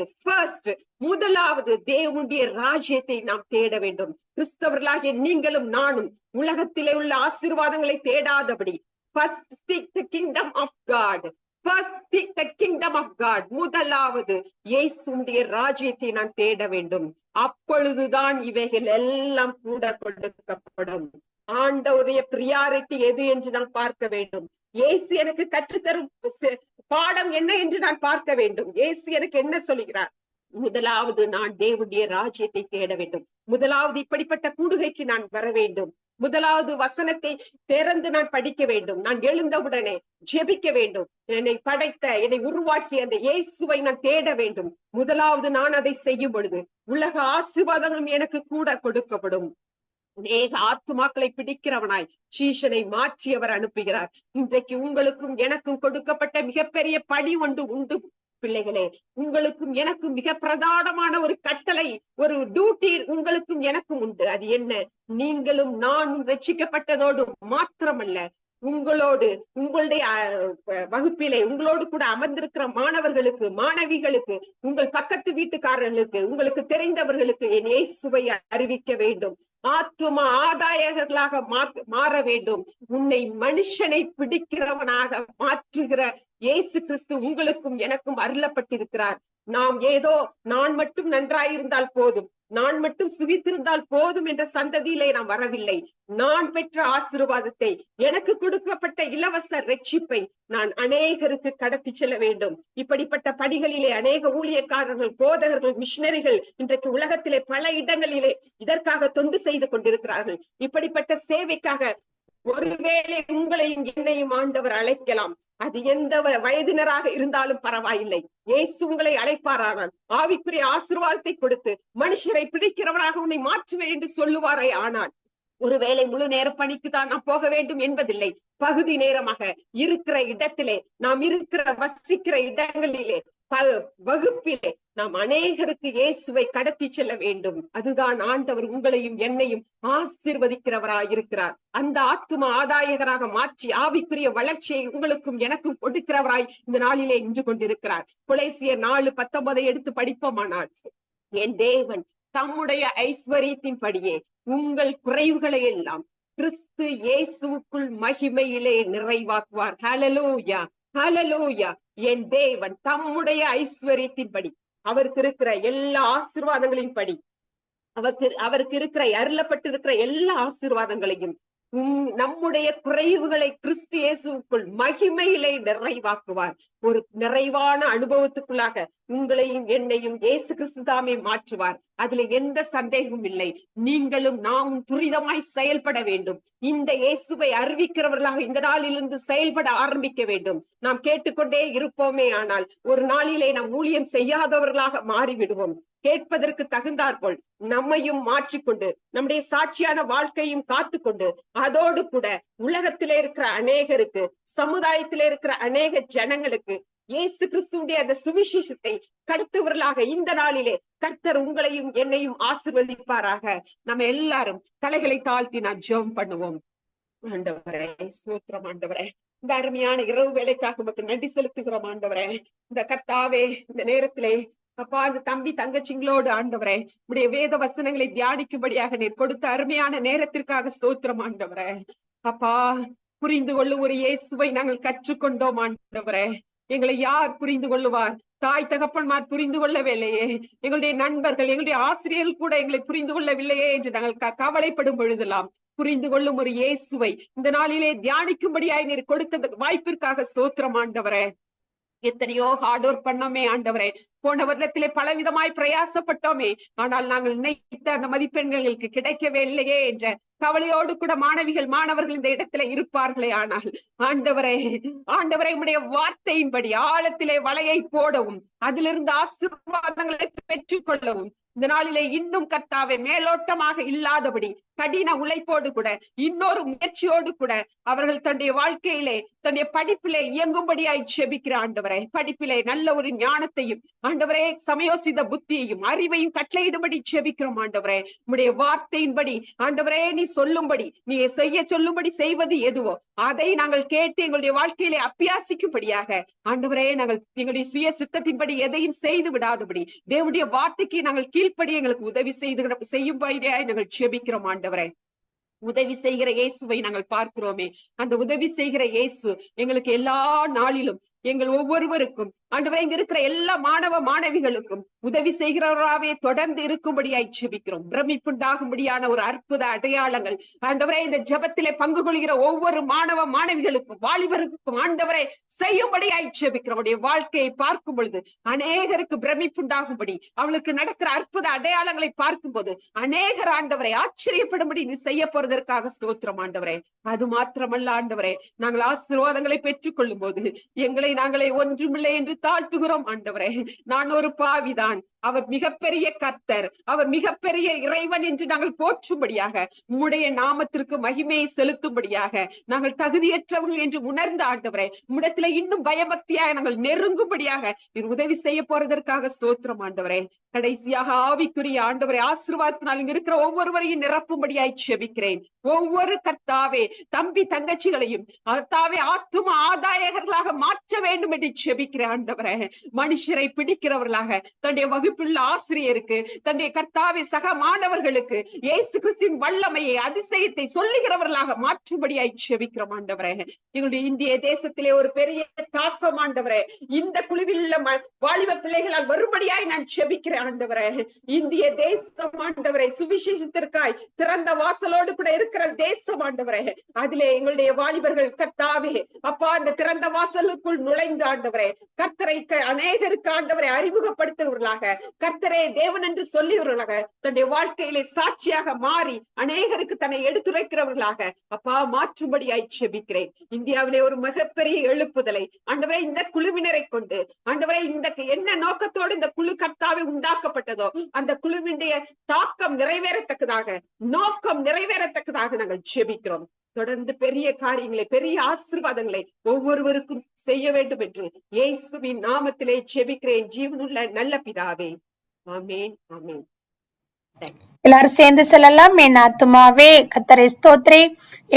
தேவனுடைய ராஜ்யத்தை நாம் தேட வேண்டும். கிறிஸ்தவர்களாகிய நீங்களும் நானும் உலகத்திலே உள்ள ஆசீர்வாதங்களை தேடாதபடி first seek the kingdom of God. First seek the kingdom of God. முதலாவது இயேசுவுடைய ராஜ்யத்தை நான் தேட வேண்டும். அப்பொழுதுதான் இவைகள் எல்லாம் கூட கொடுக்கப்படும். ஆண்டவருடைய பிரியாரிட்டி எது என்று நான் பார்க்க வேண்டும். இயேசு எனக்கு கற்றுத்தரும் பாடம் என்ன என்று நான் பார்க்க வேண்டும். இயேசு எனக்கு என்ன சொல்லுகிறார்? முதலாவது நான் தேவனுடைய ராஜ்யத்தை தேட வேண்டும். முதலாவது இப்படிப்பட்ட கூடுகைக்கு நான் வர வேண்டும். முதலாவது வசனத்தை திறந்து நான் படிக்க வேண்டும். நான் எழுந்தவுடனே ஜெபிக்க வேண்டும். என்னை படைத்த, என்னை உருவாக்கிய அந்த இயேசுவை நான் தேட வேண்டும். முதலாவது நான் அதை செய்யும் பொழுது உலக ஆசீர்வாதங்களும் எனக்கு கூட கொடுக்கப்படும். அநேக ஆத்துமாக்களை பிடிக்கிறவனாய் சீஷனை மாற்றி அவர் அனுப்புகிறார். இன்றைக்கு உங்களுக்கும் எனக்கும் கொடுக்கப்பட்ட மிகப்பெரிய பணி ஒன்று உண்டு பிள்ளைகளே. உங்களுக்கும் எனக்கும் மிக பிரதானமான ஒரு கட்டளை, ஒரு டியூட்டி உங்களுக்கும் எனக்கும் உண்டு. அது என்ன? நீங்களும் நானும் ரட்சிக்கப்பட்டதோடு மாத்திரமல்ல, உங்களோடு, உங்களுடைய வகுப்பிலே உங்களோடு கூட அமர்ந்திருக்கிற மாணவர்களுக்கு, மாணவிகளுக்கு, உங்கள் பக்கத்து வீட்டுக்காரர்களுக்கு, உங்களுக்கு தெரிந்தவர்களுக்கு என் இயேசுவை அறிவிக்க வேண்டும். ஆத்தும ஆதாயகர்களாக மாற வேண்டும். உன்னை மனுஷனை பிடிக்கிறவனாக மாற்றுகிற இயேசு கிறிஸ்து உங்களுக்கும் எனக்கும் அருளப்பட்டிருக்கிறார். நாம் ஏதோ நான் மட்டும் நன்றாயிருந்தால் போதும், நான் மட்டும் சுகித்திருந்தால் போதும் என்ற சந்ததியிலே நாம் வரவில்லை. நான் பெற்ற ஆசீர்வாதத்தை, எனக்கு கொடுக்கப்பட்ட இலவச ரட்சிப்பை நான் அநேகருக்கு கடத்தி செல்ல வேண்டும். இப்படிப்பட்ட பணிகளிலே அநேக ஊழியக்காரர்கள், போதகர்கள், மிஷனரிகள் இன்றைக்கு உலகத்திலே பல இடங்களிலே இதற்காக தொண்டு செய்து கொண்டிருக்கிறார்கள். இப்படிப்பட்ட சேவைக்காக ஒருவேளை உங்களையும் என்னையும் ஆண்டவர் அழைக்கலாம். அது எந்த வயதினராக இருந்தாலும் பரவாயில்லை. இயேசு உங்களை அழைப்பாரானால் ஆவிக்குரிய ஆசீர்வாதத்தை கொடுத்து மனுஷரை பிடிக்கிறவராக உன்னை மாற்றுவேன் என்று சொல்லுவாரே. ஆனால் ஒருவேளை முழு நேர பணிக்கு தான் நாம் போக வேண்டும் என்பதில்லை. பகுதி நேரமாக இருக்கிற இடத்திலே, நாம் இருக்கிற வசிக்கிற இடங்களிலே, வகுப்பிலே நாம் அநேகருக்கு இயேசுவை கடத்தி செல்ல வேண்டும். அதுதான் ஆண்டவர் உங்களையும் என்னையும் ஆசீர்வதிக்கிறவராய் இருக்கிறார். அந்த ஆத்தும ஆதாயகராக மாற்றி ஆவிக்குரிய வளர்ச்சியை உங்களுக்கும் எனக்கும் கொடுக்கிறவராய் இந்த நாளிலே நின்று கொண்டிருக்கிறார். கொலேசியர் 4:19 எடுத்து படிப்போமானால், என் தேவன் தம்முடைய ஐஸ்வரியத்தின் படியே உங்கள் குறைவுகளை எல்லாம் கிறிஸ்து இயேசுவுக்குள் மகிமையிலே நிறைவாக்குவார். ஹல்லேலூயா, ஹல்லேலூயா. என் தேவன் தம்முடைய ஐஸ்வரியத்தின்படி, அவருக்கு இருக்கிற எல்லா ஆசீர்வாதங்களின் படி, அவருக்கு இருக்கிற அருளப்பட்டிருக்கிற எல்லா ஆசீர்வாதங்களையும் நம்முடைய குறைவுகளை கிறிஸ்து இயேசுவுக்குள் மகிமையிலே நிறைவாக்குவார். ஒரு நிறைவான அனுபவத்துக்குள்ளாக உங்களையும் என்னையும் இயேசு கிறிஸ்து தாமே மாற்றுவார். அதுல எந்த சந்தேகமும் இல்லை. நீங்களும் நாமும் துரிதமாய் செயல்பட வேண்டும். இந்த இயேசுவை அறிவிக்கிறவர்களாக இந்த நாளிலிருந்து செயல்பட ஆரம்பிக்க வேண்டும். நாம் கேட்டுக்கொண்டே இருப்போமே ஆனால் ஒரு நாளிலே நாம் ஊழியம் செய்யாதவர்களாக மாறிவிடுவோம். கேட்பதற்கு தகுந்தாற்போல் நம்மையும் மாற்றிக்கொண்டு நம்முடைய சாட்சியான வாழ்க்கையும் காத்துக்கொண்டு அதோடு கூட உலகத்திலே இருக்கிற அநேகருக்கு, சமுதாயத்திலே இருக்கிற அநேக ஜனங்களுக்கு இயேசு கிறிஸ்துவுடைய அந்த சுவிசேஷத்தை கடத்துவர்களாக இந்த நாளிலே கர்த்தர் உங்களையும் என்னையும் ஆசீர்வதிப்பாராக. நம்ம எல்லாரும் தலைகளை தாழ்த்தி நான் ஜெபம் பண்ணுவோம். ஆண்டவரே ஸ்தோத்திரம் ஆண்டவரே. இந்த அருமையான இரவு வேலைக்காக உமக்கு நன்றி செலுத்துகிறோம் ஆண்டவரே. இந்த கர்த்தாவே இந்த நேரத்திலே அப்பா இந்த தம்பி தங்கச்சிங்களோடு ஆண்டவரே உடைய வேத வசனங்களை தியானிக்கும்படியாக நீர் கொடுத்த அருமையான நேரத்திற்காக ஸ்தோத்திரம் ஆண்டவரே. அப்பா புரிந்து கொள்ளும் ஒரு இயேசுவை நாங்கள் கற்றுக்கொண்டோம் ஆண்டவரே. எங்களை யார் புரிந்து கொள்ளுவார்? தாய் தகப்பன்மார் புரிந்து கொள்ளவில்லையே, எங்களுடைய நண்பர்கள் எங்களுடைய ஆசிரியர்கள் கூட எங்களை புரிந்து கொள்ளவில்லையே என்று நாங்கள் கவலைப்படும் பொழுதெல்லாம் புரிந்து கொள்ளும் ஒரு இயேசுவை இந்த நாளிலே தியானிக்கும்படியாய் நீர் கொடுத்த வாய்ப்பிற்காக ஸ்தோத்திரம் ஆண்டவரே. எத்தனையோ ஹார்ட் ஒர்க் பண்ணோமே ஆண்டவரே, போன வருடத்திலே பலவிதமாய் பிரயாசப்பட்டோமே, ஆனால் நாங்கள் நினைத்த அந்த மதிப்பெண்கள் எங்களுக்கு கிடைக்கவே இல்லையே என்ற கவலையோடு கூட மாணவர்கள் இந்த இடத்துல இருப்பார்களே. ஆனால் ஆண்டவரே ஆண்டவரை உடைய வார்த்தையின்படி ஆழத்திலே வலையை போடவும் அதிலிருந்து ஆசீர்வாதங்களை பெற்றுக் கொள்ளவும் இந்த நாளிலே இன்னும் கர்த்தாவே மேலோட்டமாக இல்லாதபடி கடின உழைப்போடு கூட இன்னொரு முயற்சியோடு கூட அவர்கள் தன்னுடைய வாழ்க்கையிலே தன்னுடைய படிப்பிலே இயங்கும்படியாய் செபிக்கிற ஆண்டவரே, படிப்பிலே நல்ல ஒரு ஞானத்தையும் ஆண்டவரே சமயோசித புத்தியையும் அறிவையும் கட்டளையிடும்படி செபிக்கிறோம் ஆண்டவரே. உடைய வார்த்தையின்படி ஆண்டவரே நீ சொல்லும்படி நீ செய்ய சொல்லும்படி செய்வது எதுவோ அதை நாங்கள் கேட்டு எங்களுடைய வாழ்க்கையிலே அபியாசிக்கும்படியாக ஆண்டவரே நாங்கள் எங்களுடைய சுய சித்தத்தின்படி எதையும் செய்து விடாதபடி தேவனுடைய வார்த்தைக்கு நாங்கள் கீழ்ப்படி எங்களுக்கு உதவி செய்யும்படியாய் நாங்கள் செபிக்கிறோம் ஆண்டவரே. உதவி செய்கிற இயேசுவை நாங்கள் பார்க்கிறோமே, அந்த உதவி செய்கிற இயேசு எங்களுக்கு எல்லா நாளிலும் எங்கள் ஒவ்வொருவருக்கும் ஆண்டவரே இங்க இருக்கிற எல்லா மாணவ மாணவிகளுக்கும் உதவி செய்கிறவராகவே தொடர்ந்து இருக்கும்படியாய் ஜெபிக்கிறோம். பிரமிப்புண்டாகும்படியான ஒரு அற்புத அடையாளங்கள் ஆண்டவரே இந்த ஜெபத்திலே பங்கு கொள்கிற ஒவ்வொரு மாணவ மாணவிகளுக்கும் வாலிபருக்கும் ஆண்டவரே செய்யும்படியாய் ஜெபிக்கிறோம். அவருடைய வாழ்க்கையை பார்க்கும் பொழுது அநேகருக்கு பிரமிப்புண்டாகும்படி அவளுக்கு நடக்கிற அற்புத அடையாளங்களை பார்க்கும் போது அநேகர் ஆண்டவரை ஆச்சரியப்படும்படி நீ செய்ய போறதற்காக ஸ்தோத்திரம் ஆண்டவரே. அது மாத்திரமல்ல ஆண்டவரே, நாங்கள் ஆசீர்வாதங்களை பெற்றுக் கொள்ளும் போது எங்களை நாங்களே ஒன்றுமில்லை என்று தாழ்த்துகிறோம் ஆண்டவரே. நான் ஒரு பாவிதான், அவர் மிகப்பெரிய கர்த்தர், அவர் மிகப்பெரிய இறைவன் என்று நாங்கள் போற்றும்படியாக உம்முடைய நாமத்திற்கு மகிமையை செலுத்தும்படியாக நாங்கள் தகுதியற்றவர்கள் என்று உணர்ந்த ஆண்டவரே உம்மிடத்துல இன்னும் பயபக்தியாக நாங்கள் நெருங்கும்படியாக நீர் உதவி செய்ய போறதற்காக ஸ்தோத்திரம் ஆண்டவரே. கடைசியாக ஆவிக்குரிய ஆண்டவரை ஆசீர்வாதத்தினால் இங்க இருக்கிற ஒவ்வொருவரையும் நிரப்பும்படியாய் செபிக்கிறேன். ஒவ்வொரு கர்த்தாவே தம்பி தங்கச்சிகளையும் கர்த்தாவே ஆத்தும ஆதாயகர்களாக மாற்ற வேண்டும் என்று செபிக்கிறேன் ஆண்டவரே. மனுஷரை பிடிக்கிறவர்களாக தன்னுடைய வகுப்புள்ள ஆசிரியருக்கு தன்னுடைய கர்த்தாவே சக மாணவர்களுக்கு இயேசு கிறிஸ்துவின் வல்லமையை அதிசயத்தை சொல்லுகிறவர்களாக மாற்றும்படியாய் செபிக்கிறோம் ஆண்டவரே. எங்களுடைய இந்திய தேசத்திலே ஒரு பெரிய தாக்கம் ஆண்டவரே இந்த குழுவில் உள்ள வாலிப பிள்ளைகளால் வரும்படியாய் நான் செபிக்கிறேன் ஆண்டவரே. இந்திய தேசம் ஆண்டவரே சுவிசேஷத்திற்காய் திறந்த வாசலோடு கூட இருக்கிற தேசம் ஆண்டவரே. அதிலே எங்களுடைய வாலிபர்கள் கர்த்தாவே அப்பா அந்த திறந்த வாசலுக்குள் நுழைந்து ஆண்டவரே கர்த்தரை அநேகருக்கு ஆண்டவரை அறிமுகப்படுத்துவர்களாக கர்த்தரே தேவன் என்று சொல்லியவர்களாக தன்னுடைய வாழ்க்கையிலே சாட்சியாக மாறி அநேகருக்கு தன்னை எடுத்துரைக்கிறவர்களாக அப்பா மாற்றும்படியாய் செபிக்கிறேன். இந்தியாவிலே ஒரு மிகப்பெரிய எழுப்புதலை ஆண்டவரை இந்த குழுவினரை கொண்டு ஆண்டவரை இந்த என்ன நோக்கத்தோடு இந்த குழு கர்த்தாவே உண்டாக்கப்பட்டதோ அந்த குழுவினுடைய தாக்கம் நிறைவேறத்தக்கதாக நோக்கம் நிறைவேறத்தக்கதாக நாங்கள் செபிக்கிறோம். தொடர்ந்து பெரிய காரியங்களை பெரிய ஆசீர்வாதங்களை ஒவ்வொருவருக்கும் செய்ய வேண்டும் என்று இயேசுவின் நாமத்திலே ஜெபிக்கிறேன் ஜீவனுள்ள நல்ல பிதாவே, ஆமேன் ஆமேன். எல்லாரும் சேர்ந்து சொல்லலாம். என் ஆத்துமாவே கர்த்தரை ஸ்தோத்திரி,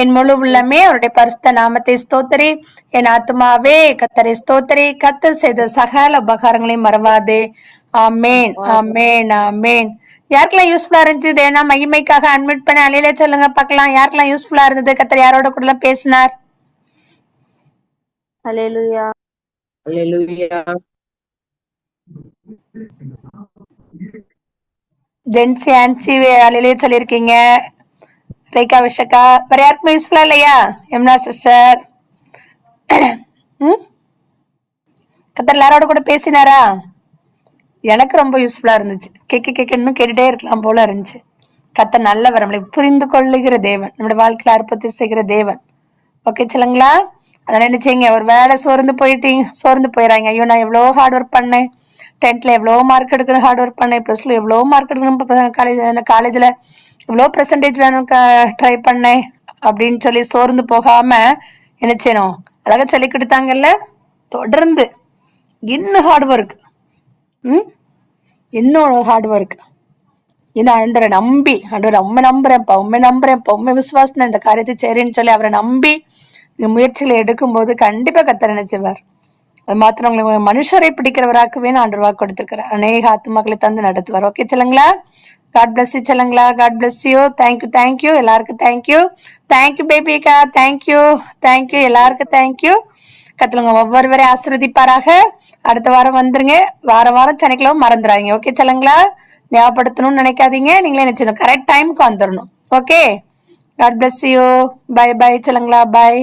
என் முழு உள்ளமே அவருடைய பரிசுத்த நாமத்தை ஸ்தோத்திரி. என் ஆத்துமாவே கர்த்தரை ஸ்தோத்திரி, கர்த்தர் செய்த சகல உபகாரங்களையும் மறவாதே. ஆமேன் ஆமேன் ஆமேன். யாருக்கெல்லாம் யூஸ்ஃபுல்லா இருந்துச்சு தேவனா மகிமைக்காக அட்மிட் பண்ண அலையில சொல்லுங்க பார்க்கலாம். யாருக்கெல்லாம் யூஸ்ஃபுல்லா இருந்தது? கர்த்தர் யாரோட கூட பேசினார்? ஹல்லேலூயா ஹல்லேலூயா. ஜென்சி ஆன்சி அலையிலே சொல்லியிருக்கீங்க. ரேகா விஷக்கா வேற யாருக்குமே யூஸ்ஃபுல்லா இல்லையா? யமுனா சிஸ்டர் கர்த்தர் யாரோட கூட பேசினாரா? எனக்கு ரொம்ப யூஸ்ஃபுல்லா இருந்துச்சு. கேட்கணும் கேட்டுட்டே இருக்கலாம் போல இருந்துச்சு. கர்த்தர் நல்லவர், நம்மளை புரிந்து கொள்ளுகிற தேவன், நம்மளோட வாழ்க்கையில அற்புதத்தை செய்கிற தேவன். ஓகே சொல்லுங்களா? அதனால என்ன செய்யுங்க, ஒரு வேலை சோர்ந்து போயிடுறாங்க. ஐயோ நான் எவ்வளோ ஹார்ட் ஒர்க் பண்ணேன், 10th எவ்வளோ மார்க் எடுக்கணும், ஹார்ட் ஒர்க் பண்ணேன், +2 எவ்வளோ மார்க் எடுக்கணும், காலேஜில் எவ்வளோ பெர்சன்டேஜ் வேணும் ட்ரை பண்ணேன் அப்படின்னு சொல்லி சோர்ந்து போகாம என்ன செய்யணும்? அழகா சொல்லி கொடுத்தாங்கல்ல, தொடர்ந்து இன்னும் ஹார்ட் ஒர்க், இன்னும் ஹார்ட் ஒர்க். ஏன்னா ஆண்டவரை நம்பி, ஆண்டவரை உண்மை நம்புறேன்ப்பா உண்மை விசுவாசம் இந்த காரியத்தை சரின்னு சொல்லி அவரை நம்பி முயற்சியில எடுக்கும் போது கண்டிப்பா கர்த்தர் என்ன செய்வார். அது மாத்திரம் உங்களுக்கு மனுஷரை பிடிக்கிறவராக்கவே ஆண்டவர் வாக்கு கொடுத்திருக்கிறார். அநேக ஆத்துமாக்களை தந்து நடத்துவார். ஓகே சொல்லுங்களா? காட் பிளஸ் யூ சொல்லுங்களா? God bless you. தேங்க்யூ எல்லாருக்கும் தேங்க்யூ பேபிக்கா. தேங்க்யூ எல்லாருக்கும் தேங்க்யூ. கத்துலங்க ஒவ்வொருவரையும் ஆசீர்வதிப்பாராக. அடுத்த வாரம் வந்துருங்க. வாரம் சனிக்கிழமை மறந்துடாதீங்க. ஓகே சொல்லுங்களா? ஞாபகப்படுத்தணும்னு நினைக்காதீங்க. நீங்களே நினைச்சிடணும், கரெக்ட் டைமுக்கு வந்துடணும். Okay, God bless you. Bye சொல்லுங்களா? பை.